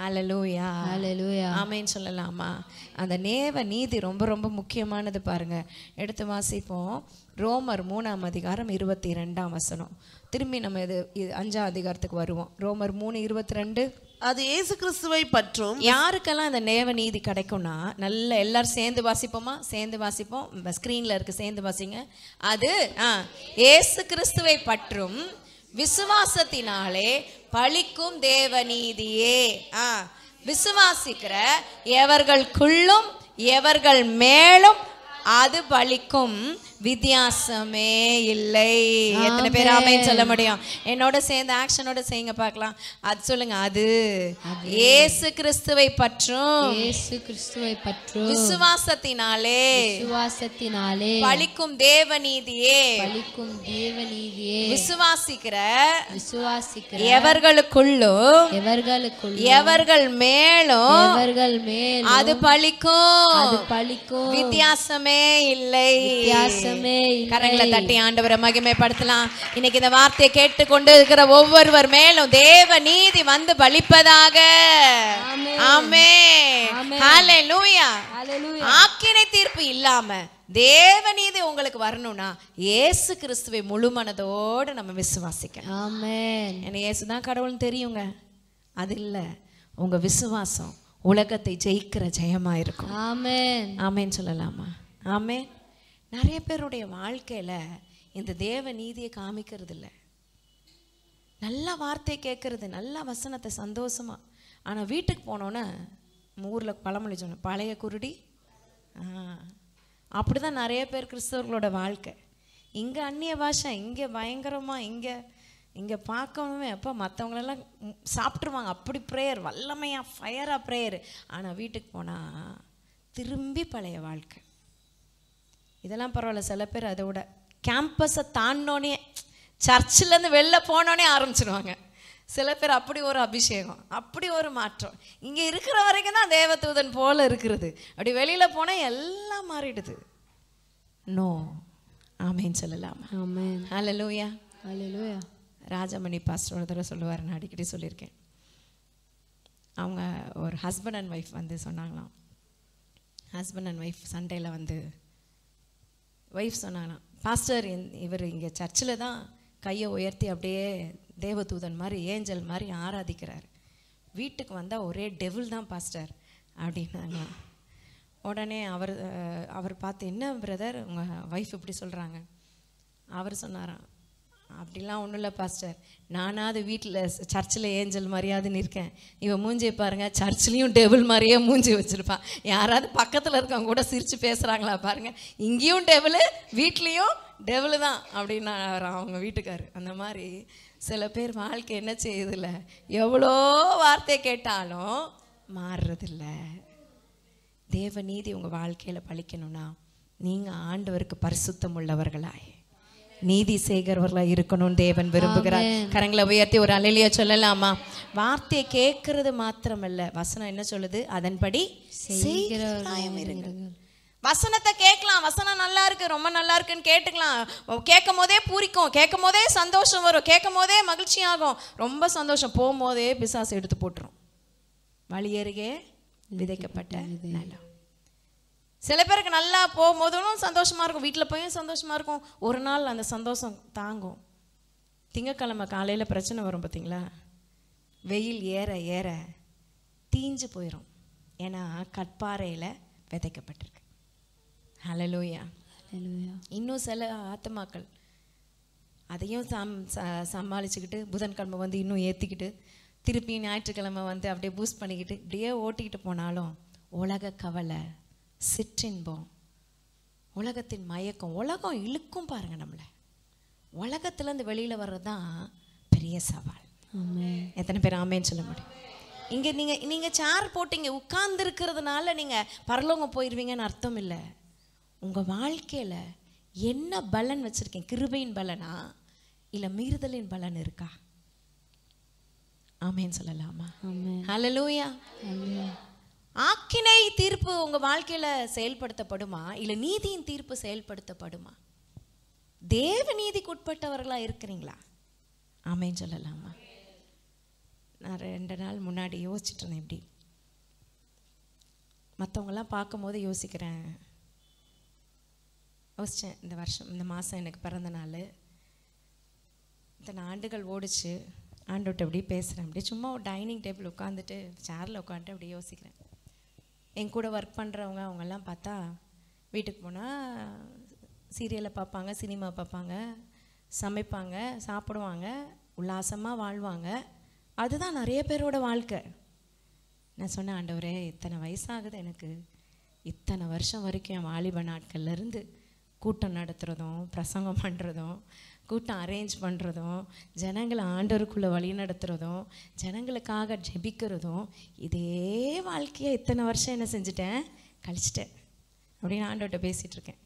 Speaker 1: ஹல்லேலூயா, ஹல்லேலூயா, ஆமென் சொல்லலாமா? அந்த நேவ நீதி ரொம்ப ரொம்ப முக்கியமானது. பாருங்க, எடுத்து வாசிப்போம். ரோமர் 3ஆம் அதிகாரம் 22ஆம் வசனம். திரும்பி நம்ம இது 5ஆம் அதிகாரத்துக்கு வருவோம். ரோமர் 3:22.
Speaker 4: அது இயேசு கிறிஸ்துவை பற்றும்.
Speaker 1: யாருக்கெல்லாம் இந்த நேவ நீதி கிடைக்கும்னா, நல்ல எல்லாரும் சேர்ந்து வாசிப்போமா? சேர்ந்து வாசிப்போம். ஸ்கிரீன்ல இருக்கு, சேர்ந்து வாசிங்க. அது இயேசு கிறிஸ்துவை பற்றும் விசுவாசத்தினாலே பழிக்கும் தேவ நீதியே. விசுவாசிக்கிற எவர்களுக்குள்ளும் எவர்கள் மேலும் அது பலிக்கும், வித்தியாசமே இல்லை. எத்தனை பேர் ஆமென் சொல்ல முடியும்? என்னோட சேர்ந்து ஆக்ஷனோட செய்யுங்க பார்க்கலாம். அது சொல்லுங்க. அது இயேசு கிறிஸ்துவை பற்றும்,
Speaker 2: இயேசு கிறிஸ்துவை பற்றும்
Speaker 1: விசுவாசத்தினாலே பலிக்கும் தேவநீதியே,
Speaker 2: பலிக்கும் தேவநீதியே.
Speaker 1: விசுவாசிக்கிற
Speaker 2: எவர்களுக்குள்ளும்
Speaker 1: எவர்கள் மேலும் அது பலிக்கும், வித்தியாசமே இல்லை. கரங்களை தட்டி ஆண்டவரை மகிமைப்படுத்தலாம். இன்னைக்கு இந்த வார்த்தையை கேட்டுக்கொண்டு இருக்கிற ஒவ்வொருவர் மேலும் தேவ நீதி வந்து பலிப்பதாக. ஆமென், ஹல்லேலூயா. ஆக்கினை தீர்ப்பு இல்லாம தேவ நீதி உங்களுக்கு வரணும்னா இயேசு கிறிஸ்துவை முழு மனதோடு நம்ம விசுவாசிக்கணும். ஆமென். என்ன இயேசுதான் கடவுள்னு தெரியுங்க, அது இல்ல, உங்க விசுவாசம் உலகத்தை ஜெயிக்கிற ஜெயமா இருக்கும். ஆமென், ஆமென் சொல்லலாமா? ஆமென். நிறைய பேருடைய வாழ்க்கையில இந்த தேவ நீதியை காமிக்கிறது இல்லை. நல்ல வார்த்தை கேட்கறது, நல்ல வசனத்தை சந்தோஷமா, ஆனா வீட்டுக்கு போனோன்னே ஊர்ல பழமொழி சொன்ன பழைய குருடி. அப்படிதான் நிறைய பேர் கிறிஸ்தவர்களோட வாழ்க்கை. இங்க அந்நிய பாஷை, இங்க பயங்கரமா, இங்க பார்க்கணுமே அப்போ மற்றவங்களெல்லாம் சாப்பிட்ருவாங்க. அப்படி ப்ரேயர், வல்லமையா ஃபயரா ப்ரேயர். ஆனா வீட்டுக்கு போனா திரும்பி பழைய வாழ்க்கை. இதெல்லாம் பரவாயில்ல. சில பேர் அதோட கேம்பஸை தாண்டோன்னே, சர்ச்சிலேருந்து வெளில போனோடனே ஆரம்பிச்சிடுவாங்க. சில பேர் அப்படி ஒரு அபிஷேகம், அப்படி ஒரு மாற்றம். இங்கே இருக்கிற வரைக்கும் தான் தேவதூதன் போல இருக்கிறது, அப்படி வெளியில் போனால் எல்லாம் மாறிடுது. நோ, ஆமென் சொல்லலாமா? ஆமென், ஹல்லேலூயா, ஹல்லேலூயா. ராஜமணி பாஸ்டர் ஒரு தடவை சொல்லுவார், நான் அடிக்கடி சொல்லியிருக்கேன். அவங்க ஒரு ஹஸ்பண்ட் அண்ட் ஒய்ஃப் வந்து சொன்னாங்களாம். ஹஸ்பண்ட் அண்ட் ஒய்ஃப் சண்டேல வந்து ஒய்ஃப் சொன்னாங்களாம், பாஸ்டர் இவர் இங்கே சர்ச்சில் தான் கையை உயர்த்தி அப்படியே தேவதூதன் மாதிரி, ஏஞ்சல் மாதிரி ஆராதிக்கிறார். வீட்டுக்கு வந்தால் ஒரே டெவில் தான் பாஸ்டர் அப்படின்னாங்களாம். உடனே அவர் பார்த்து, என்ன பிரதர் உங்கள் ஒய்ஃப் இப்படி சொல்கிறாங்க? அவர் சொன்னாராம், அப்படிலாம் ஒன்றும் இல்லை பாஸ்டர், நானாவது வீட்டில் சர்ச்சில் ஏஞ்சல் மாதிரியாவது நிற்கேன், இவன் மூஞ்சியை பாருங்க, சர்ச்சிலையும் டெபிள் மாதிரியே மூஞ்சி வச்சுருப்பான். யாராவது பக்கத்தில் இருக்கவங்க கூட சிரித்து பேசுகிறாங்களா பாருங்க, இங்கேயும் டெபிள் வீட்லேயும் டெபிள் தான் அப்படின்னா அவங்க வீட்டுக்காரு. அந்த மாதிரி சில பேர் வாழ்க்கை என்ன செய்யுதில்ல, எவ்வளோ வார்த்தை கேட்டாலும் மாறுறதில்ல. தேவ நீதி உங்கள் வாழ்க்கையில் பழிக்கணும்னா நீங்கள் ஆண்டவருக்கு பரிசுத்தம் உள்ளவர்களாய், நீதி செய்கிறவர்களா இருக்கணும் தேவன் விரும்புகிறார். கரங்களை உயர்த்தி ஒரு அல்லேலூயா சொல்லலாமா? வார்த்தையை கேட்கறது மாத்திரமல்ல, வசனம் என்ன சொல்லுது? அதன்படி செய்கிறவர்களாய். வசனத்தை கேட்கலாம், வசனம் நல்லா இருக்கு, ரொம்ப நல்லா இருக்குன்னு கேட்டுக்கலாம். கேட்கும் போதே பூரிக்கும், கேட்கும் போதே சந்தோஷம் வரும், கேட்கும் போதே மகிழ்ச்சி ஆகும், ரொம்ப சந்தோஷம். போகும்போதே பிசாசு எடுத்து போட்டுரும். வழி அருகே விதைக்கப்பட்ட நிலம். சில பேருக்கு நல்லா போகும்போதும் சந்தோஷமா இருக்கும், வீட்டில் போயும் சந்தோஷமா இருக்கும். ஒரு நாள் அந்த சந்தோஷம் தாங்கும். திங்கக்கிழமை காலையில் பிரச்சனை வரும் பார்த்தீங்களா? வெயில் ஏற ஏற தீஞ்சு போயிடும். ஏன்னா கற்பாறையில் விதைக்கப்பட்டிருக்கு. ஹல்லேலூயா. இன்னும் சில ஆத்துமாக்கள் அதையும் சமாளிச்சுக்கிட்டு புதன்கிழமை வந்து இன்னும் ஏற்றிக்கிட்டு திருப்பி ஞாயிற்றுக்கிழமை வந்து அப்படியே பூஸ்ட் பண்ணிக்கிட்டு இப்படியே ஓட்டிக்கிட்டு போனாலும் உலக கவலை, சிற்றின்பம், உலகத்தின் மயக்கம், உலகம் இழுக்கும் பாருங்க நம்மளை. உலகத்துலேருந்து வெளியில் வர்றது தான் பெரிய சவால். எத்தனை பேர் ஆமேன்னு சொல்ல முடியும்? இங்கே நீங்கள் சேர் போட்டிங்க உட்கார்ந்துருக்கிறதுனால நீங்கள் பரலோகம் போயிடுவீங்கன்னு அர்த்தம் இல்லை. உங்கள் வாழ்க்கையில் என்ன பலன் வச்சுருக்கீங்க? கிருபையின் பலனா இல்லை மீறுதலின் பலன் இருக்கா? ஆமேன்னு சொல்லலாமா? ஹல்லேலூயா. ஆக்கினை தீர்ப்பு உங்கள் வாழ்க்கையில் செயல்படுத்தப்படுமா இல்லை நீதியின் தீர்ப்பு செயல்படுத்தப்படுமா? தேவ நீதிக்கு உட்பட்டவர்களாக இருக்கிறீங்களா? ஆமேன்னு சொல்லலாமா? நான் 2 நாள் முன்னாடி யோசிச்சுட்டு இருந்தேன். எப்படி மற்றவங்களாம் பார்க்கும்போது யோசித்தேன். இந்த வருஷம் இந்த மாதம் எனக்கு பிறந்த நாள். இத்தனை ஆண்டுகள் ஓடிச்சு. ஆண்டோட்ட அப்படியே பேசுகிறேன். அப்படியே சும்மா ஒரு டைனிங் டேபிள் உட்காந்துட்டு சேரில் உட்காந்துட்டு அப்படியே யோசிக்கிறேன். என் கூட ஒர்க் பண்ணுறவங்க அவங்கெல்லாம் பார்த்தா வீட்டுக்கு போனால் சீரியலை பார்ப்பாங்க, சினிமா பார்ப்பாங்க, சமைப்பாங்க, சாப்பிடுவாங்க, உல்லாசமாக வாழ்வாங்க. அதுதான் நிறைய பேரோட வாழ்க்கை. நான் சொன்னேன், ஆண்டவரே இத்தனை வயசாகுது எனக்கு, இத்தனை வருஷம் வரைக்கும் என் வாலிப நாட்கள்லேருந்து கூட்டம் நடத்துகிறதும் பிரசங்கம் பண்ணுறதும் கூட்டம் அரேஞ்ச் பண்ணுறதும் ஜனங்களை ஆண்டவருக்குள்ளே வழி நடத்துகிறதும் ஜனங்களுக்காக ஜெபிக்கிறதும் இதே வாழ்க்கையை இத்தனை வருஷம் என்ன செஞ்சுட்டேன், கழிச்சிட்டேன் அப்படின்னு ஆண்டவர்கிட்ட பேசிகிட்ருக்கேன்.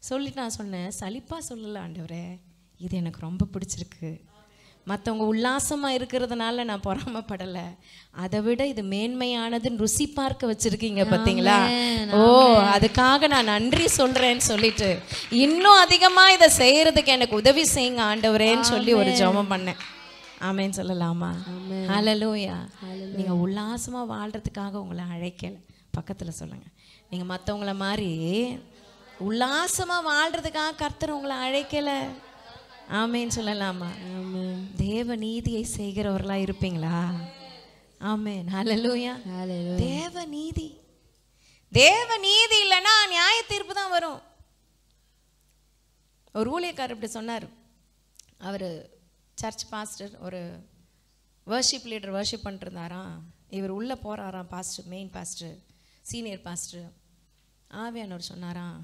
Speaker 1: சொல்லிட்டு நான் சொன்னேன், சலிப்பாக சொல்லலை ஆண்டவரே, இது எனக்கு ரொம்ப பிடிச்சிருக்கு. மற்றவங்க உல்லாசமாக இருக்கிறதுனால நான் பொறாமப்படலை, அதை விட இது மேன்மையானதுன்னு ருசி பார்க்க வச்சுருக்கீங்க பார்த்தீங்களா? ஓ, அதுக்காக நான் நன்றி சொல்கிறேன்னு சொல்லிட்டு இன்னும் அதிகமாக இதை செய்கிறதுக்கு எனக்கு உதவி செய்யுங்க ஆண்டவரேன்னு சொல்லி ஒரு ஜெபம் பண்ணேன். ஆமேன்னு சொல்லலாமா? ஹல்லேலூயா. நீங்கள் உல்லாசமாக வாழ்கிறதுக்காக உங்களை அழைக்கலை. பக்கத்தில் சொல்லுங்கள், நீங்கள் மற்றவங்கள மாதிரி உல்லாசமாக வாழ்கிறதுக்காக கர்த்தர் உங்களை அழைக்கலை. ஆமேன்னு சொல்லலாமா? தேவ நீதியை செய்கிறவர்களா இருப்பீங்களா? ஆமேன். ஹல்லேலூயா. தேவ நீதி, தேவ நீதி இல்லைன்னா நியாய தீர்ப்பு தான் வரும். ஒரு ஊழியக்காரர் இப்படி சொன்னார். அவர் சர்ச் பாஸ்டர், ஒரு வர்ஷிப் லீடர் வர்ஷிப் பண்ணிருந்தாராம். இவர் உள்ளே போகிறாராம், pastor, main pastor, senior pastor. ஆவியானவர் சொன்னாராம்,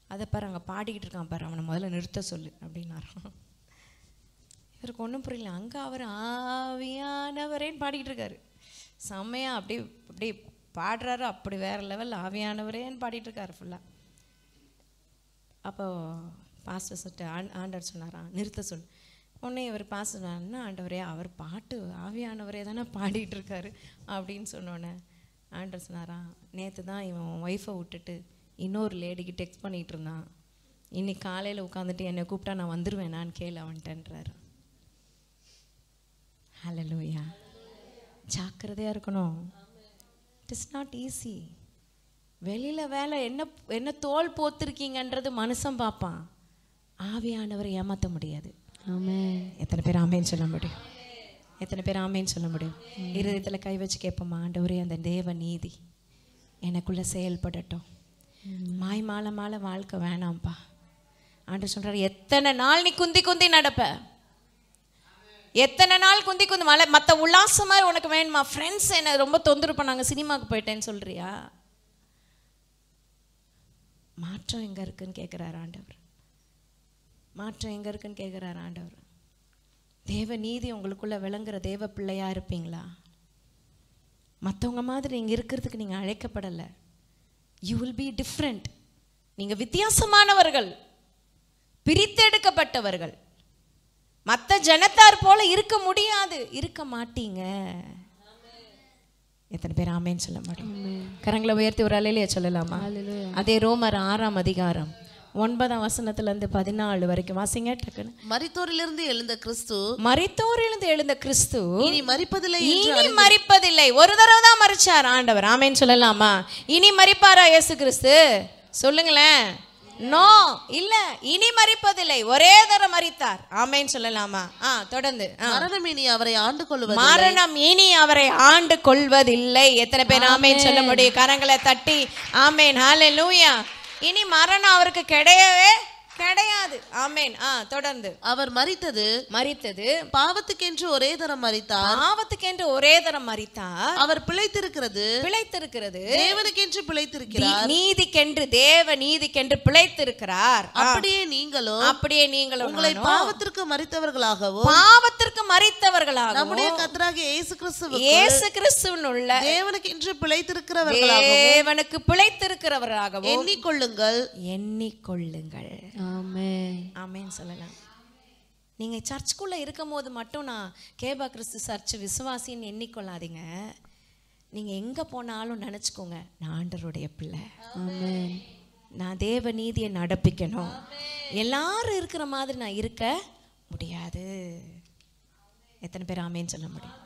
Speaker 1: அதை பாரு அங்கே பாடிக்கிட்டு இருக்கான் பாரு, அவனை முதல்ல நிறுத்த சொல்லு அப்படின்னாராம். இவருக்கு ஒன்றும் புரியல. அங்கே அவர் ஆவியானவரேன்னு பாடிக்கிட்டு இருக்காரு. செம்மையாக அப்படி பாடுறாரு, அப்படி வேறு லெவல் ஆவியானவரேன்னு பாடிட்டு இருக்காரு ஃபுல்லாக. அப்போ பாஸ்டர் சொல்லிட்டு ஆண்டவர் சொன்னாராம், நிறுத்த சொல்லு. உடனே இவர் பாஸ்டர் சொன்னார்னா, ஆண்டவரே அவர் பாட்டு ஆவியானவரே தானே பாடிட்டு இருக்காரு அப்படின்னு சொன்னோன்னே ஆண்டவர் சொன்னாராம், நேற்று தான் இவன் ஒய்ஃபை விட்டுட்டு இன்னொரு லேடிக்கு டெக்ஸ்ட் பண்ணிகிட்டு இருந்தான், இன்னைக்கு காலையில் உட்காந்துட்டு என்னை கூப்பிட்டா நான் வந்துடுவேன் நான் கேளு அவன்ட்டன்றாரு. ஹல்லேலூயா. ஜாக்கிரதையாக இருக்கணும். It is not easy. வெளியில் வேலை என்ன தோல் போத்திருக்கீங்கன்றது மனுஷன் பார்ப்பான், ஆவியானவரை ஏமாற்ற முடியாது. ஆமென். எத்தனை பேர் ஆமேன்னு சொல்ல முடியும்? எத்தனை பேர் ஆமேன்னு சொல்ல முடியும்? இருதயத்தில் கை வச்சு கேட்போமா, ஆண்டவரே அந்த தேவ நீதி எனக்குள்ளே செயல்படட்டும். மாய் மாலை வாழ்க்கை வேணாம்ப்பா. ஆண்டவர் சொல்கிறார், எத்தனை நாள் நீ குந்தி குந்தி நடப்ப, எத்தனை நாள் குந்தி குந்தி மலை மற்ற உல்லாசம் மாதிரி உனக்கு வேணுமா? ஃப்ரெண்ட்ஸ் என்ன ரொம்ப தொந்தரவு பண்ணாங்க, சினிமாவுக்கு போயிட்டேன்னு சொல்றியா? மாற்றம் எங்கே இருக்குன்னு கேட்குறாரு ஆண்டவர். மாற்றம் எங்கே இருக்குன்னு கேட்குறாரு ஆண்டவர். தேவ நீதி உங்களுக்குள்ளே விளங்குற தேவ பிள்ளையாக இருப்பீங்களா? மற்றவங்க மாதிரி நீங்கள் இருக்கிறதுக்கு நீங்கள் அழைக்கப்படலை. You will be different. நீங்கள் வித்தியாசமானவர்கள், பிரித்தெடுக்கப்பட்டவர்கள். மற்ற ஜனத்தார் போல இருக்க முடியாது, இருக்க மாட்டீங்க. எத்தனை பேர் ஆமேன்னு சொல்ல முடியும்? கரங்களை உயர்த்தி ஒரு அலையிலேயே சொல்லலாமா? அதே ரோமர் 6ஆம் அதிகாரம் 9ஆம் வசனத்திலிருந்து 14 வரைக்கும் வாசிங்க டக்குன்னு.
Speaker 4: மரித்தோரிலிருந்து எழுந்த கிறிஸ்து,
Speaker 1: மரித்தோரிலிருந்து எழுந்த கிறிஸ்து
Speaker 4: இனி மரிப்பதில்லை,
Speaker 1: இனி மரிப்பதில்லை. ஒரு தடவை தான் மரிச்சார் ஆண்டவர். ஆமேன்னு சொல்லலாமா? இனி மரிப்பாரா இயேசு கிறிஸ்து? சொல்லுங்களேன். நோ, இல்ல, இனி மரிப்பதில்லை, ஒரே தடவை மரித்தார். ஆமேன்னு சொல்லலாமா? தொடர்ந்து.
Speaker 4: மரணம் இனி அவரை ஆண்டு கொள்வதில்லை,
Speaker 1: மரணம் இனி அவரை ஆண்டு கொள்வதில்லை. எத்தனை பேர் ஆமேன்னு சொல்ல முடியும்? கரங்களை தட்டி ஆமேன். ஹல்லேலூயா. இனி மரணம் அவருக்கு கிடையவே கிடையாது. ஆமென். தொடர்ந்து.
Speaker 4: அவர் மரித்தது பாவத்துக்கென்று ஒரே தரம் மரித்தார்.
Speaker 1: பாவத்துக்கென்று ஒரே தரம் மரித்தார்.
Speaker 4: அவர் பிழைத்திருக்கிறது தேவனுக்கென்று பிழைத்திருக்கிறார்.
Speaker 1: நீதிக்கென்று தேவ நீதிக்கென்று பிழைத்திருக்கிறார்.
Speaker 4: அப்படியே நீங்களும் உங்களை பாவத்திற்கு மரித்தவர்களாகவும் நம்முடைய கர்த்தராகிய இயேசு கிறிஸ்துவின் உள்ள தேவனுக்கென்று பிழைத்திருக்கிறவர்களாகவும்
Speaker 1: எண்ணிக்கொள்ளுங்கள். ஆமென் சொல்லலாம். நீங்க சர்ச்சுக்குள்ள இருக்கும் போது மட்டும் நான் கேபா கிறிஸ்து சர்ச் விசுவாசின்னு எண்ணிக்கொள்ளாதீங்க. நீங்க எங்க போனாலும் நினைச்சுக்கோங்க, நான் ஆண்டவருடைய பிள்ளை, நான் தேவ நீதியை நடப்பிக்கணும். எல்லாரும் இருக்கிற மாதிரி நான் இருக்க முடியாது. எத்தனை பேர் ஆமேன்னு சொல்ல முடியும்?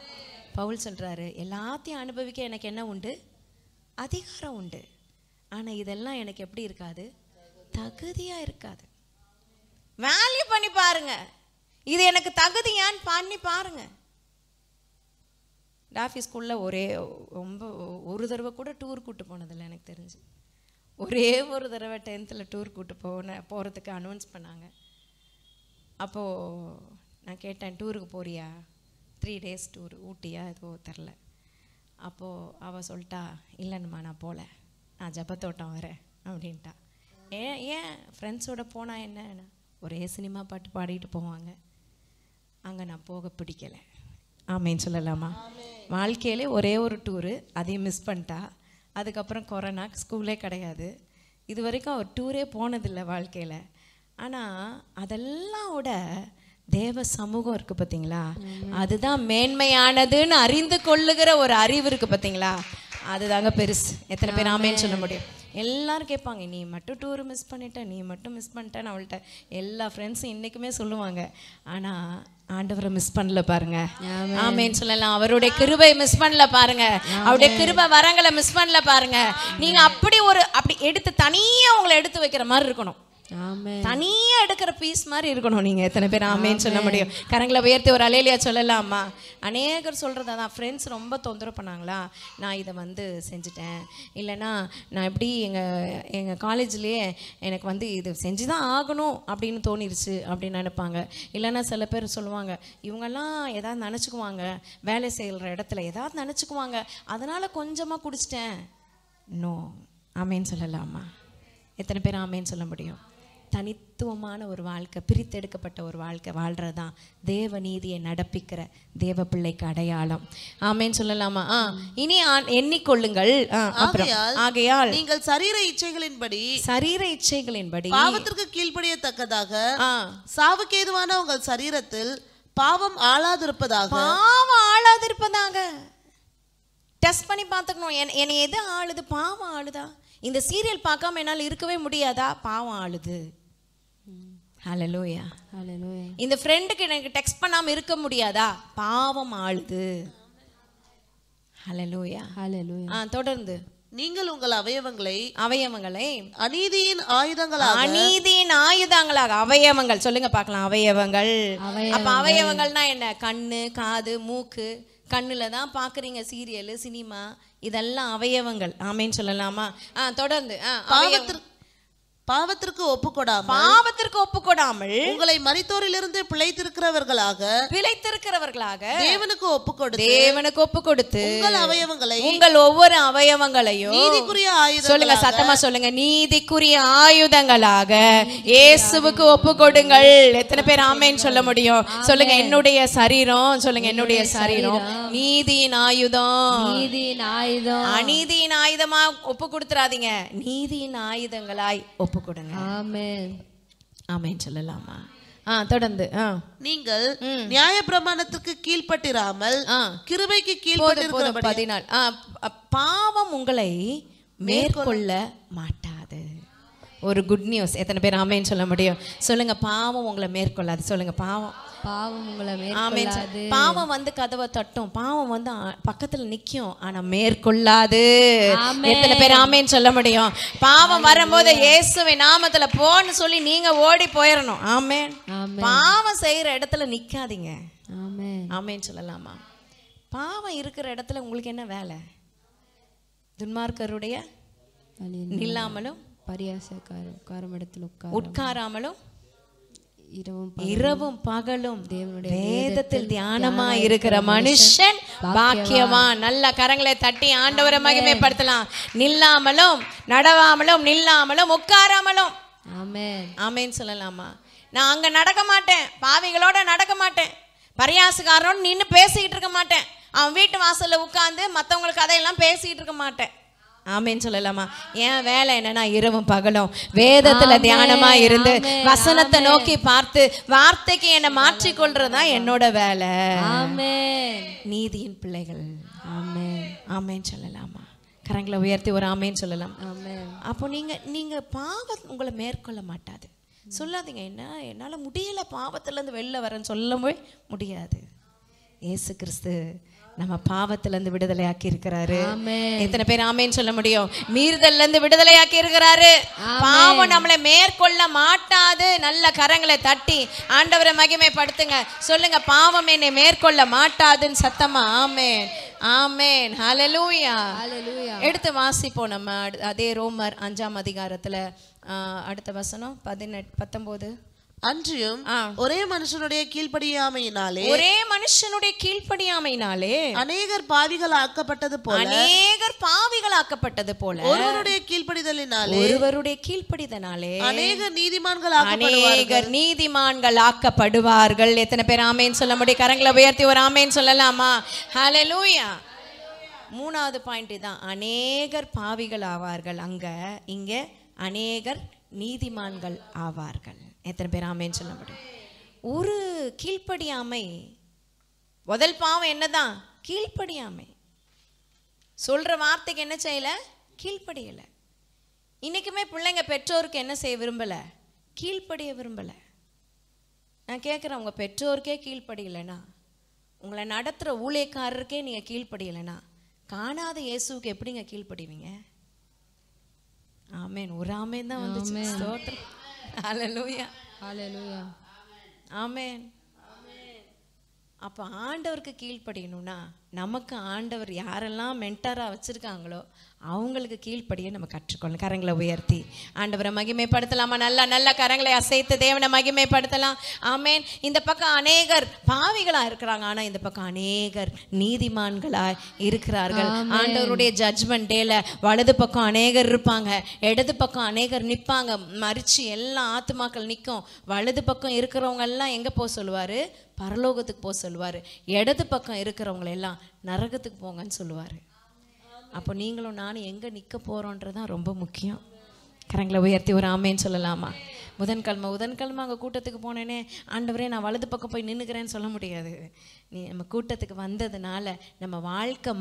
Speaker 1: பவுல் சொல்றாரு, எல்லாத்தையும் அனுபவிக்க எனக்கு என்ன உண்டு? அதிகாரம் உண்டு. ஆனா இதெல்லாம் எனக்கு எப்படி இருக்காது? தகுதியா இருக்காது. வேல்யூ பண்ணி பாருங்க, இது எனக்கு தகுதியான்னு பண்ணி பாருங்க. டாஃபி ஸ்கூல்ல ஒரு தடவை கூட டூர் கூட்டு போனதில்லை எனக்கு தெரிஞ்சு. ஒரே ஒரு தடவை 10th டூர் கூட்டு போகிறதுக்கு அனௌன்ஸ் பண்ணாங்க. அப்போது நான் கேட்டேன், டூருக்கு போறியா? 3 days டூர், ஊட்டியா ஏதோ தெரில. அப்போது அவள் சொல்லிட்டா, இல்லைன்னுமா நான் போகல, நான் ஜபத்தோட்டம் வரேன் அப்படின்ட்டா. ஏன் ஃப்ரெண்ட்ஸோட போனால் என்ன, ஒரே சினிமா பாட்டு பாடிட்டு போவாங்க, அங்கே நான் போக பிடிக்கலை. ஆமேன்னு சொல்லலாமா? வாழ்க்கையிலே ஒரே ஒரு டூரு, அதையும் மிஸ் பண்ணிட்டா. அதுக்கப்புறம் கொரோனா, ஸ்கூலே கிடையாது. இது வரைக்கும் அவர் டூரே போனதில்லை வாழ்க்கையில். ஆனால் அதெல்லாம் விட தேவ சமூகம் இருக்குது பார்த்தீங்களா, அதுதான் மேன்மையானதுன்னு அறிந்து கொள்ளுகிற ஒரு அறிவு இருக்குது பார்த்தீங்களா, அதுதாங்க பெருசு. எத்தனை பேர் ஆமேன்னு சொல்ல முடியும்? எல்லாரும் கேட்பாங்க, நீ மட்டும் டூர் மிஸ் பண்ணிட்ட, நீ மட்டும் மிஸ் பண்ணிட்டேன்னு அவள்கிட்ட எல்லா ஃப்ரெண்ட்ஸும் இன்றைக்குமே சொல்லுவாங்க. ஆனால் ஆண்டவரை மிஸ் பண்ணல பாருங்க. ஆமேன்னு சொல்லலாம். அவருடைய கிருபை மிஸ் பண்ணல பாருங்க. அவருடைய கிருபை வரங்களை மிஸ் பண்ணல பாருங்க. நீங்க அப்படி எடுத்து தனியா உங்களை எடுத்து வைக்கிற மாதிரி இருக்கணும். தனியா எடுக்கிற பீஸ் மாதிரி இருக்கணும் நீங்க. எத்தனை பேர் ஆமேன்னு சொல்ல முடியும்? கரங்களை உயர்த்தி ஒரு அலேலியா சொல்லலாமா? அநேகர் சொல்றதான், ஃப்ரெண்ட்ஸ் ரொம்ப தொந்தரவு பண்ணாங்களா, நான் இதை செஞ்சுட்டேன், இல்லைன்னா நான் எப்படி எங்கள் காலேஜ்லேயே எனக்கு இது செஞ்சு தான் ஆகணும் அப்படின்னு தோணிருச்சு அப்படின்னு நினைப்பாங்க. இல்லைன்னா சில பேர் சொல்லுவாங்க, இவங்கெல்லாம் ஏதாவது நினச்சிக்குவாங்க, வேலை செய்கிற இடத்துல ஏதாவது நினச்சிக்குவாங்க, அதனால் கொஞ்சமாக குடிச்சிட்டேன். நோ, ஆமேன்னு சொல்லலாமா? எத்தனை பேர் ஆமேன்னு சொல்ல முடியும்? தனித்துவமான ஒரு வாழ்க்கை, பிரித்தெடுக்கப்பட்ட ஒரு வாழ்க்கை வாழ்கிறது தான் தேவ நீதியை நடப்பிக்கிற தேவ பிள்ளைக்கு அடையாளம். ஆமேன்னு சொல்லலாமா? இனி எண்ணிக்கொள்ளுங்கள். ஆகையால்
Speaker 4: நீங்கள் சரீர இச்சைகளின்படி பாவத்திற்கு கீழ்ப்படியத்தக்கதாக சாவுக்கு ஏதுவான உங்கள் சரீரத்தில் பாவம் ஆளாதிருப்பதாக
Speaker 1: டெஸ்ட் பண்ணி பார்த்துக்கணும். என்னை எது ஆளுது? பாவம் ஆளுதா? இந்த சீரியல் பார்க்காம என்னால் இருக்கவே முடியாதா? பாவம் ஆளுது. ஹல்லேலூயா, ஹல்லேலூயா. இந்த ஃப்ரெண்டுக்கு எனக்கு டெக்ஸ்ட் பண்ணாம இருக்க முடியாதா? பாவம் ஆளுது. ஹல்லேலூயா, ஹல்லேலூயா. தொடர்ந்து.
Speaker 4: நீங்கள் உங்கள் அவயவங்களை
Speaker 1: அநீதியின் ஆயுதங்களாக அவயவங்கள் சொல்லுங்க பார்க்கலாம். அவயவங்கள். அப்ப அவயவங்கள்னா என்ன? கண்ணு, காது, மூக்கு. கண்ணுல தான் பாக்குறீங்க சீரியல், சினிமா, இதெல்லாம் அவயவங்கள். ஆமேன்னு சொல்லலாமா? தொடர்ந்து.
Speaker 4: பாவத்திற்கு ஒப்புக்கொடாமல்
Speaker 1: உங்களை மரித்தோரிலிருந்து பிழைத்திருக்கிறவர்களாக தேவனுக்கு ஒப்பு கொடுத்து உங்கள் ஒவ்வொரு அவயவங்களையும்
Speaker 4: நீதிக்குரிய ஆயுதங்களாக,
Speaker 1: சொல்லுங்க சத்தமா சொல்லுங்க, நீதிக்குரிய ஆயுதங்களாக இயேசுவுக்கு ஒப்பு கொடுங்கள். எத்தனை பேர் ஆமேன்னு சொல்ல முடியும்? சொல்லுங்க, என்னுடைய சரீரம். சொல்லுங்க, என்னுடைய சரீரம் நீதியின் ஆயுதம். அநீதியின் ஆயுதமா ஒப்பு கொடுத்துறாதீங்க, நீதியின் ஆயுதங்களாய் ஒப்பு கொடுங்க. ஆமென், ஆமென் சொல்லலாமா? தொடர்ந்து.
Speaker 4: நீங்கள் நியாயப்பிரமாணத்துக்கு கீழ்ப்பட்டிராமல் கிருபைக்கு கீழ்ப்பட்டிருக்கிறபடி
Speaker 1: 14 பாவம் உங்களை மேற்கொள்ள மாட்டாது. ஒரு குட் நியூஸ். எத்தனை பேர் ஆமேன்னு சொல்ல முடியும்? சொல்லுங்க, பாவம் உங்களை மேற்கொள்ளாது. சொல்லுங்க, பாவம்
Speaker 2: உங்களை மேற்கொள்ளாது.
Speaker 1: பாவம் கதவை தட்டும், பாவம் பக்கத்துல நிக்கும், ஆனா மேற்கொள்ளாது. எத்தனை பேர் ஆமேன்னு சொல்ல முடியும்? பாவம் வரும்போது இயேசுவின் நாமத்துல போன்னு சொல்லி நீங்க ஓடி போயிடணும். ஆமேன். பாவம் செய்யற இடத்துல நிக்காதீங்க. ஆமேன்னு சொல்லலாமா? பாவம் இருக்கிற இடத்துல உங்களுக்கு என்ன வேலை? துன்மார்க்கருடைய நில்லாமலும்
Speaker 2: பரியாசக்காரம் இடத்துல
Speaker 3: உட்காராமலும்
Speaker 2: இரவும்
Speaker 3: இரவும் பகலும் வேதத்தில் தியானமா இருக்கிற மனுஷன் பாக்கியவான். நல்ல கரங்களை தட்டி ஆண்டவரை மகிமைப்படுத்தலாம். நில்லாமலும் நடவாமலும் நில்லாமலும் உட்காராமலும்.
Speaker 2: ஆமென்.
Speaker 3: ஆமென் சொல்லலாமா? நான் அங்க நடக்க மாட்டேன், பாவிகளோட நடக்க மாட்டேன், பரியாசக்காரனோட நின்று பேசிக்கிட்டு இருக்க மாட்டேன், அவன் வீட்டு வாசல்ல உட்கார்ந்து மற்றவங்களுக்கு கதையெல்லாம் பேசிக்கிட்டு இருக்க மாட்டேன். ஆமென் சொல்லலாமா? என் வேலை என்னன்னா இரவும் பகலும் வேதத்துல தியானமா இருந்து வசனத்தை நோக்கி பார்த்து வார்த்தைக்கு என்னை மாற்றிக்கொள்றதுதான் என்னோட வேலை.
Speaker 2: ஆமென்.
Speaker 3: நீதியின் பிள்ளைகள்.
Speaker 2: ஆமென்.
Speaker 3: ஆமென் சொல்லலாமா? கரங்களை உயர்த்தி ஒரு ஆமென் சொல்லலாம்.
Speaker 2: ஆமென்.
Speaker 3: அப்போ நீங்க பாவம் உங்களை மேற்கொள்ள மாட்டாது. சொல்லாதீங்க, என்னால் முடியல பாவத்திலேருந்து வெளில வரேன்னு சொல்லவே முடியாது. இயேசு கிறிஸ்து நம்ம பாவத்திலேருந்து விடுதலையாக்கி இருக்கிறாரு. எத்தனை பேர் ஆமேன்னு சொல்ல முடியும்? மீறுதல்ல இருந்து விடுதலையாக்கி இருக்கிறாரு. பாவம் நம்மளை மேற்கொள்ள மாட்டாது. நல்ல கரங்களை தட்டி ஆண்டவரை மகிமைப்படுத்துங்க. சொல்லுங்க, பாவம் என்னை மேற்கொள்ள மாட்டாதுன்னு சத்தமா. ஆமேன், ஆமேன், ஹல்லேலூயா. எடுத்து வாசிப்போம் நம்ம அதே ரோமர் 5ஆம் அதிகாரத்துல அடுத்த வசனம் 18-19.
Speaker 4: அன்றியும் ஒரே மனுஷனுடைய கீழ்ப்படியாமையினாலே அநேகர் பாவிகள் ஆக்கப்பட்டது போல ஒருவருடைய கீழ்ப்படிதலினாலே அநேகர்
Speaker 3: நீதிமான்கள் ஆக்கப்படுவார்கள். எத்தனை பேர் ஆமேன் சொல்ல முடியும்? கரங்களை உயர்த்தி ஒரு ஆமேன் சொல்லலாமா? ஹல்லேலூயா. 3வது பாயிண்ட் தான், அநேகர் பாவிகள் ஆவார்கள். இங்க அநேகர் நீதிமான்கள் ஆவார்கள். எத்தனை பேர் ஆமேன்னு சொல்ல முடியும்? ஒரு கீழ்ப்படியாமை. முதல் பாவம் என்னதான்? கீழ்ப்படியாமை. சொல்ற வார்த்தைக்கு என்ன செய்யல? கீழ்ப்படியல. இன்னைக்குமே பிள்ளைங்க பெற்றோருக்கு என்ன செய்ய விரும்பல? கீழ்ப்படிய விரும்பல. நான் கேட்குறேன், உங்க பெற்றோருக்கே கீழ்ப்படியலைனா, உங்களை நடத்துற ஊழியக்காரருக்கே நீங்க கீழ்ப்படியலைனா, காணாத இயேசுக்கு எப்படிங்க கீழ்ப்படிவீங்க? ஆமேன். ஒரு ஆமேன் தான் வந்துச்சு. ஸ்தோத்திரம். ஹல்லேலூயா,
Speaker 2: ஹல்லேலூயா,
Speaker 3: ஆமேன். அப்போ ஆண்டவருக்கு கீழ்ப்படியணும்னா நமக்கு ஆண்டவர் யாரெல்லாம் மென்டராக வச்சுருக்காங்களோ அவங்களுக்கு கீழ்ப்படியை நம்ம கற்றுக்கொள்ளணும். கரங்களை உயர்த்தி ஆண்டவரை மகிமைப்படுத்தலாமா? நல்ல கரங்களை அசைத்து தேவனை மகிமைப்படுத்தலாம். ஆமேன். இந்த பக்கம் அநேகர் பாவிகளாக இருக்கிறாங்க, ஆனால் இந்த பக்கம் அநேகர் நீதிமான்களாக இருக்கிறார்கள். ஆண்டவருடைய ஜட்ஜ்மெண்ட் டேல வலது பக்கம் அநேகர் இருப்பாங்க, இடது பக்கம் அநேகர் நிற்பாங்க. மறிச்சு எல்லா ஆத்துமாக்கள் நிற்கும். வலது பக்கம் இருக்கிறவங்க எல்லாம் எங்கே போக சொல்லுவார்? பரலோகத்துக்கு போக சொல்லுவார். இடது பக்கம் இருக்கிறவங்க எல்லாம் நரகத்துக்கு போங்கன்னு சொல்லுவார். அப்போ நீங்களும் நானும் எங்கே நிற்க போகிறோன்றதான் ரொம்ப முக்கியம். கரங்களை உயர்த்தி ஒரு ஆமேன்னு சொல்லலாமா? புதன்கிழமை அங்கே கூட்டத்துக்கு போனேனே, ஆண்டவரே நான் வலது பக்கம் போய் நின்றுக்கிறேன்னு சொல்ல முடியாது. நம்ம கூட்டத்துக்கு வந்ததுனால நம்ம வாழ்க்கை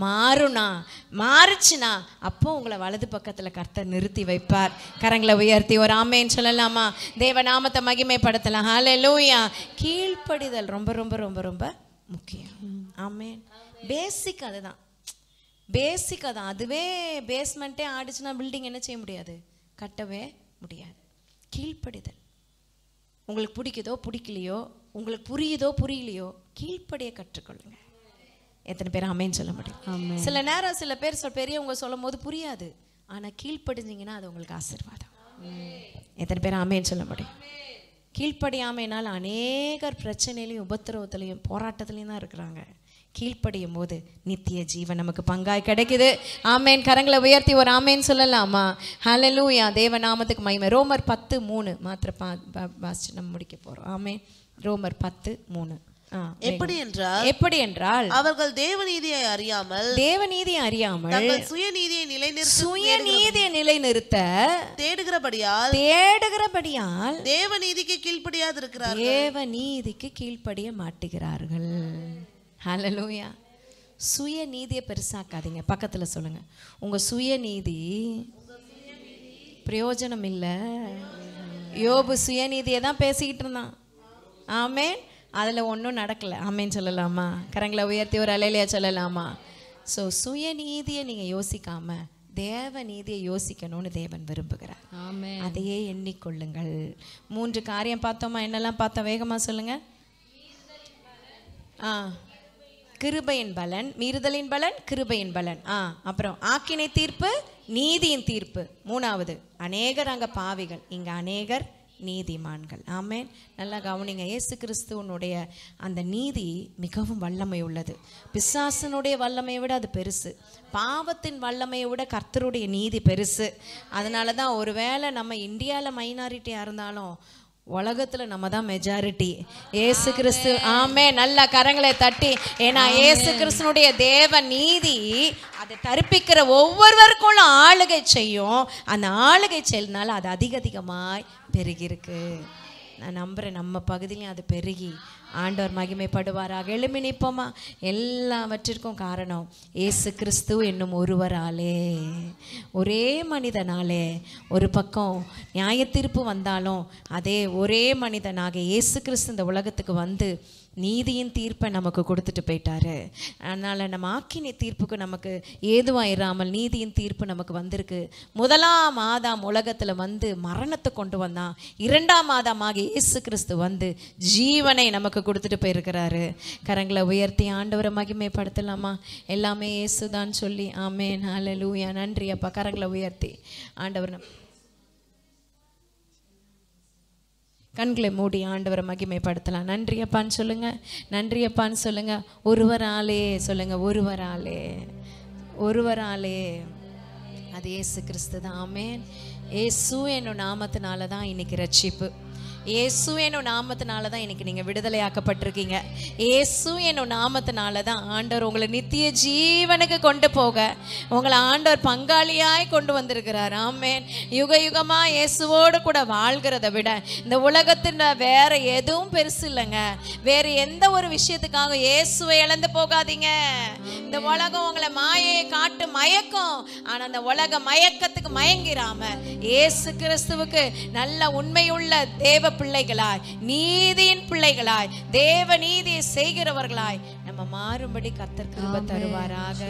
Speaker 3: மாறுச்சுன்னா அப்போ உங்களை வலது பக்கத்தில் கர்த்தர் நிறுத்தி வைப்பார். கரங்களை உயர்த்தி ஒரு ஆமேன்னு சொல்லலாமா? தேவ நாமத்தை மகிமைப்படுத்தலாம். ஹல்லேலூயா. கீழ்ப்படிதல் ரொம்ப ரொம்ப ரொம்ப ரொம்ப முக்கியம். ஆமேன். பேசிக் அதுதான், பேசிக் அதான். அதுவே பேஸ்மெண்ட்டே ஆடிச்சுன்னா பில்டிங் என்ன செய்ய முடியாது? கட்டவே முடியாது. கீழ்ப்படிதல். உங்களுக்கு பிடிக்குதோ பிடிக்கலையோ, உங்களுக்கு புரியுதோ புரியலையோ, கீழ்ப்படியை கற்றுக்கொள்ளுங்க. எத்தனை பேர் ஆமேன்னு சொல்ல முடியும்? சில நேரம் சில பேர் பெரியவங்க சொல்லும் போது புரியாது, ஆனால் கீழ்ப்படிஞ்சிங்கன்னா அது உங்களுக்கு ஆசீர்வாதம். எத்தனை பேர் ஆமேன்னு சொல்ல முடியும்? கீழ்ப்படியாமையினால் அநேகர் பிரச்சனையிலையும் உபத்திரவத்திலையும் போராட்டத்திலையும் தான் இருக்கிறாங்க. கீழ்ப்படியும் போது நித்திய ஜீவன் நமக்கு பங்காய் கிடைக்குது. ஆமேன். கரங்களை உயர்த்தி ஒரு ஆமேன்னு சொல்லலாமா? ஹல்லேலூயா. தேவ நாமத்துக்கு மகிமை. ரோமர் 10:3 மாத்திர வாசிச்சு நம்ம முடிக்க போறோம். ஆமேன். ரோமர் 10:3.
Speaker 4: எப்படி என்றால் அவர்கள் தேவநீதியை அறியாமல் தங்கள் சுயநீதியை
Speaker 3: நிலைநிறுத்த
Speaker 4: தேடுகிறபடியால் தேவநீதிக்கு கீழ்ப்படியாதிருக்கிறார்கள்.
Speaker 3: தேவநீதிக்கு கீழ்ப்படிய மாட்டுகிறார்கள். ஹல்லேலூயா. சுயநீதியை பெருசாக்காதீங்க. பக்கத்தில் சொல்லுங்க, உங்க சுயநீதி பிரயோஜனம் இல்லை. யோபு சுயநீதியை தான் பேசிக்கிட்டு இருந்தான். ஆமேன். அதில் ஒன்றும் நடக்கலை. ஆமேன்னு சொல்லலாமா? கரங்களை உயர்த்தி ஒரு அலையிலையா சொல்லலாமா? ஸோ சுயநீதியை நீங்கள் யோசிக்காம தேவ நீதியை யோசிக்கணும்னு தேவன் விரும்புகிறார். அதையே எண்ணிக்கொள்ளுங்கள். 3 காரியம் பார்த்தோமா? என்னெல்லாம் பார்த்தோம்? வேகமாக சொல்லுங்க. கிருபையின் பலன், மீறுதலின் பலன், கிருபையின் பலன். அப்புறம் ஆக்கினை தீர்ப்பு,
Speaker 1: நீதியின் தீர்ப்பு. மூணாவது, அநேகர் அங்க பாவிகள், இங்க அநேகர் நீதிமான்கள். ஆமென். நல்லா கவனிங்க. இயேசு கிறிஸ்துவனுடைய அந்த நீதி மிகவும் வல்லமை உள்ளது. பிசாசனுடைய வல்லமையை விட அது பெருசு. பாவத்தின் வல்லமையை விட கர்த்தருடைய நீதி பெருசு. அதனால தான் ஒருவேளை நம்ம இந்தியாவில் மைனாரிட்டியாக இருந்தாலும் உலகத்தில் நம்ம தான் மெஜாரிட்டி. ஏசு கிறிஸ்து. ஆமே. நல்ல கரங்களை தட்டி. ஏன்னா ஏசு கிறிஸ்துனுடைய தேவ நீதி அதை தரிப்பிக்கிற ஒவ்வொருவருக்கும் ஆளுகை செய்யும். அந்த ஆளுகை செயல்னால அது அதிகமாய் பெருகிருக்கு. நான் நம்புகிறேன் நம்ம பகுதியிலையும் அது பெருகி ஆண்டவர் மகிமைப்படுவாராக. எழும்பி நிற்போமா? எல்லாவற்றிற்கும் காரணம் ஏசு கிறிஸ்து என்னும் ஒருவராலே, ஒரே மனிதனாலே. ஒரு பக்கம் நியாய தீர்ப்பு வந்தாலும் அதே ஒரே மனிதனாக இயேசு கிறிஸ்து இந்த உலகத்துக்கு வந்து நீதியின் தீர்ப்பை நமக்கு கொடுத்துட்டு போயிட்டாரு. அதனால் நம்ம ஆக்கினை தீர்ப்புக்கு நமக்கு ஏதுவாயிராமல் நீதியின் தீர்ப்பு நமக்கு வந்திருக்கு. முதலாம் ஆதாம் உலகத்தில் வந்து மரணத்தை கொண்டு வந்தான். இரண்டாம் ஆதாமாக இயேசு கிறிஸ்து வந்து ஜீவனை நமக்கு கொடுத்துட்டு போயிருக்கிறாரு. கரங்களை உயர்த்தி ஆண்டவரை மகிமைப்படுத்தலாமா? எல்லாமே இயேசுதான் சொல்லி. ஆமென். ஹல்லேலூயா. நன்றி அப்பா. கரங்களை உயர்த்தி ஆண்டவர் கண்களை மூடி ஆண்டவரை மகிமைப்படுத்தலாம். நன்றி அப்பான்னு சொல்லுங்க. நன்றி அப்பான்னு சொல்லுங்க. ஒருவராலே சொல்லுங்க. ஒருவராலே, ஒருவராலே. அது இயேசு கிறிஸ்து தான். ஆமென். இயேசு என்னும் நாமத்தினால தான் இன்னைக்கு ரட்சிப்பு. இயேசு என்னும் நாமத்தினால தான் இன்னைக்கு நீங்கள் விடுதலையாக்கப்பட்டிருக்கீங்க. இயேசு என்னும் நாமத்தினால தான் ஆண்டவர் உங்களை நித்திய ஜீவனுக்கு கொண்டு போக உங்களை ஆண்டவர் பங்காளியாய் கொண்டு வந்திருக்கிறார். ஆமென். யுக யுகமாக இயேசுவோடு கூட வாழ்கிறத விட இந்த உலகத்தின் வேற எதுவும் பெருசு இல்லைங்க. வேறு எந்த ஒரு விஷயத்துக்காக இயேசுவை இழந்து போகாதீங்க. இந்த உலகம் உங்களை மாயை காட்டு மயக்கம். ஆனால் அந்த உலக மயக்கத்துக்கு மயங்கிராம இயேசு கிறிஸ்துவுக்கு நல்ல உண்மையுள்ள தேவ பிள்ளைகளாய், நீதியின் பிள்ளைகளாய், தேவ நீதியை செய்கிறவர்களாய் நம்ம மாறும்படி கர்த்தர் கிருபை தருவாராக.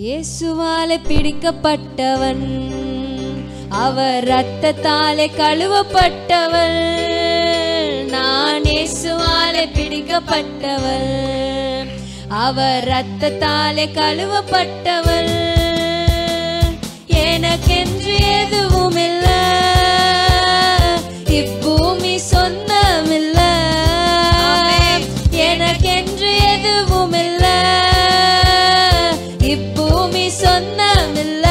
Speaker 2: இயேசுவாலே பிடிக்கப்பட்டவன், அவர் இரத்தத்தாலே கழுவப்பட்டவன். நான் இயேசுவாலே பிடிக்கப்பட்டவன், அவர் இரத்தத்தாலே கழுவப்பட்டவன். எனக்கென்று எதுவும் இல்ல, இப்பூமி சொந்தமில்ல. எனக்கென்று எதுவும் இல்ல, இப்பூமி சொந்தமில்ல.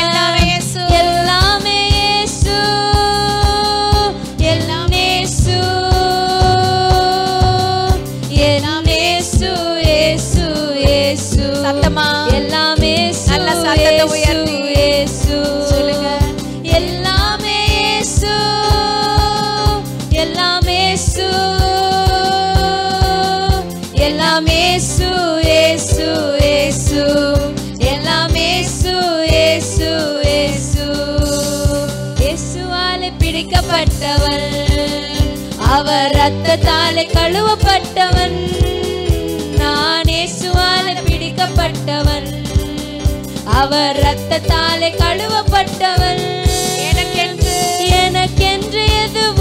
Speaker 2: எல்லாமே இயேசு, எல்லாமே இயேசு, எல்லாம் இயேசு, எல்லாம் இயேசு, இயேசு, இயேசு. சத்தமா எல்லாமே நல்ல சத்தத்தை உயர்த்தி சொல்லுங்க. எல்லாமே இயேசு, எல்லாமே இயேசு, எல்லாமே இயேசு, இயேசு, இயேசு, எல்லாமே இயேசு, இயேசு, இயேசு. இயேசுவாலே பிடிக்கப்பட்டவன், அவர் இரத்தத்தாலே கழுவப்பட்டவன். நான் இயேசுவாலே பிடிக்கப்பட்டவன், அவர் இரத்தத்தாலே கழுவப்பட்டவன். எனக்கென்று எதுவும்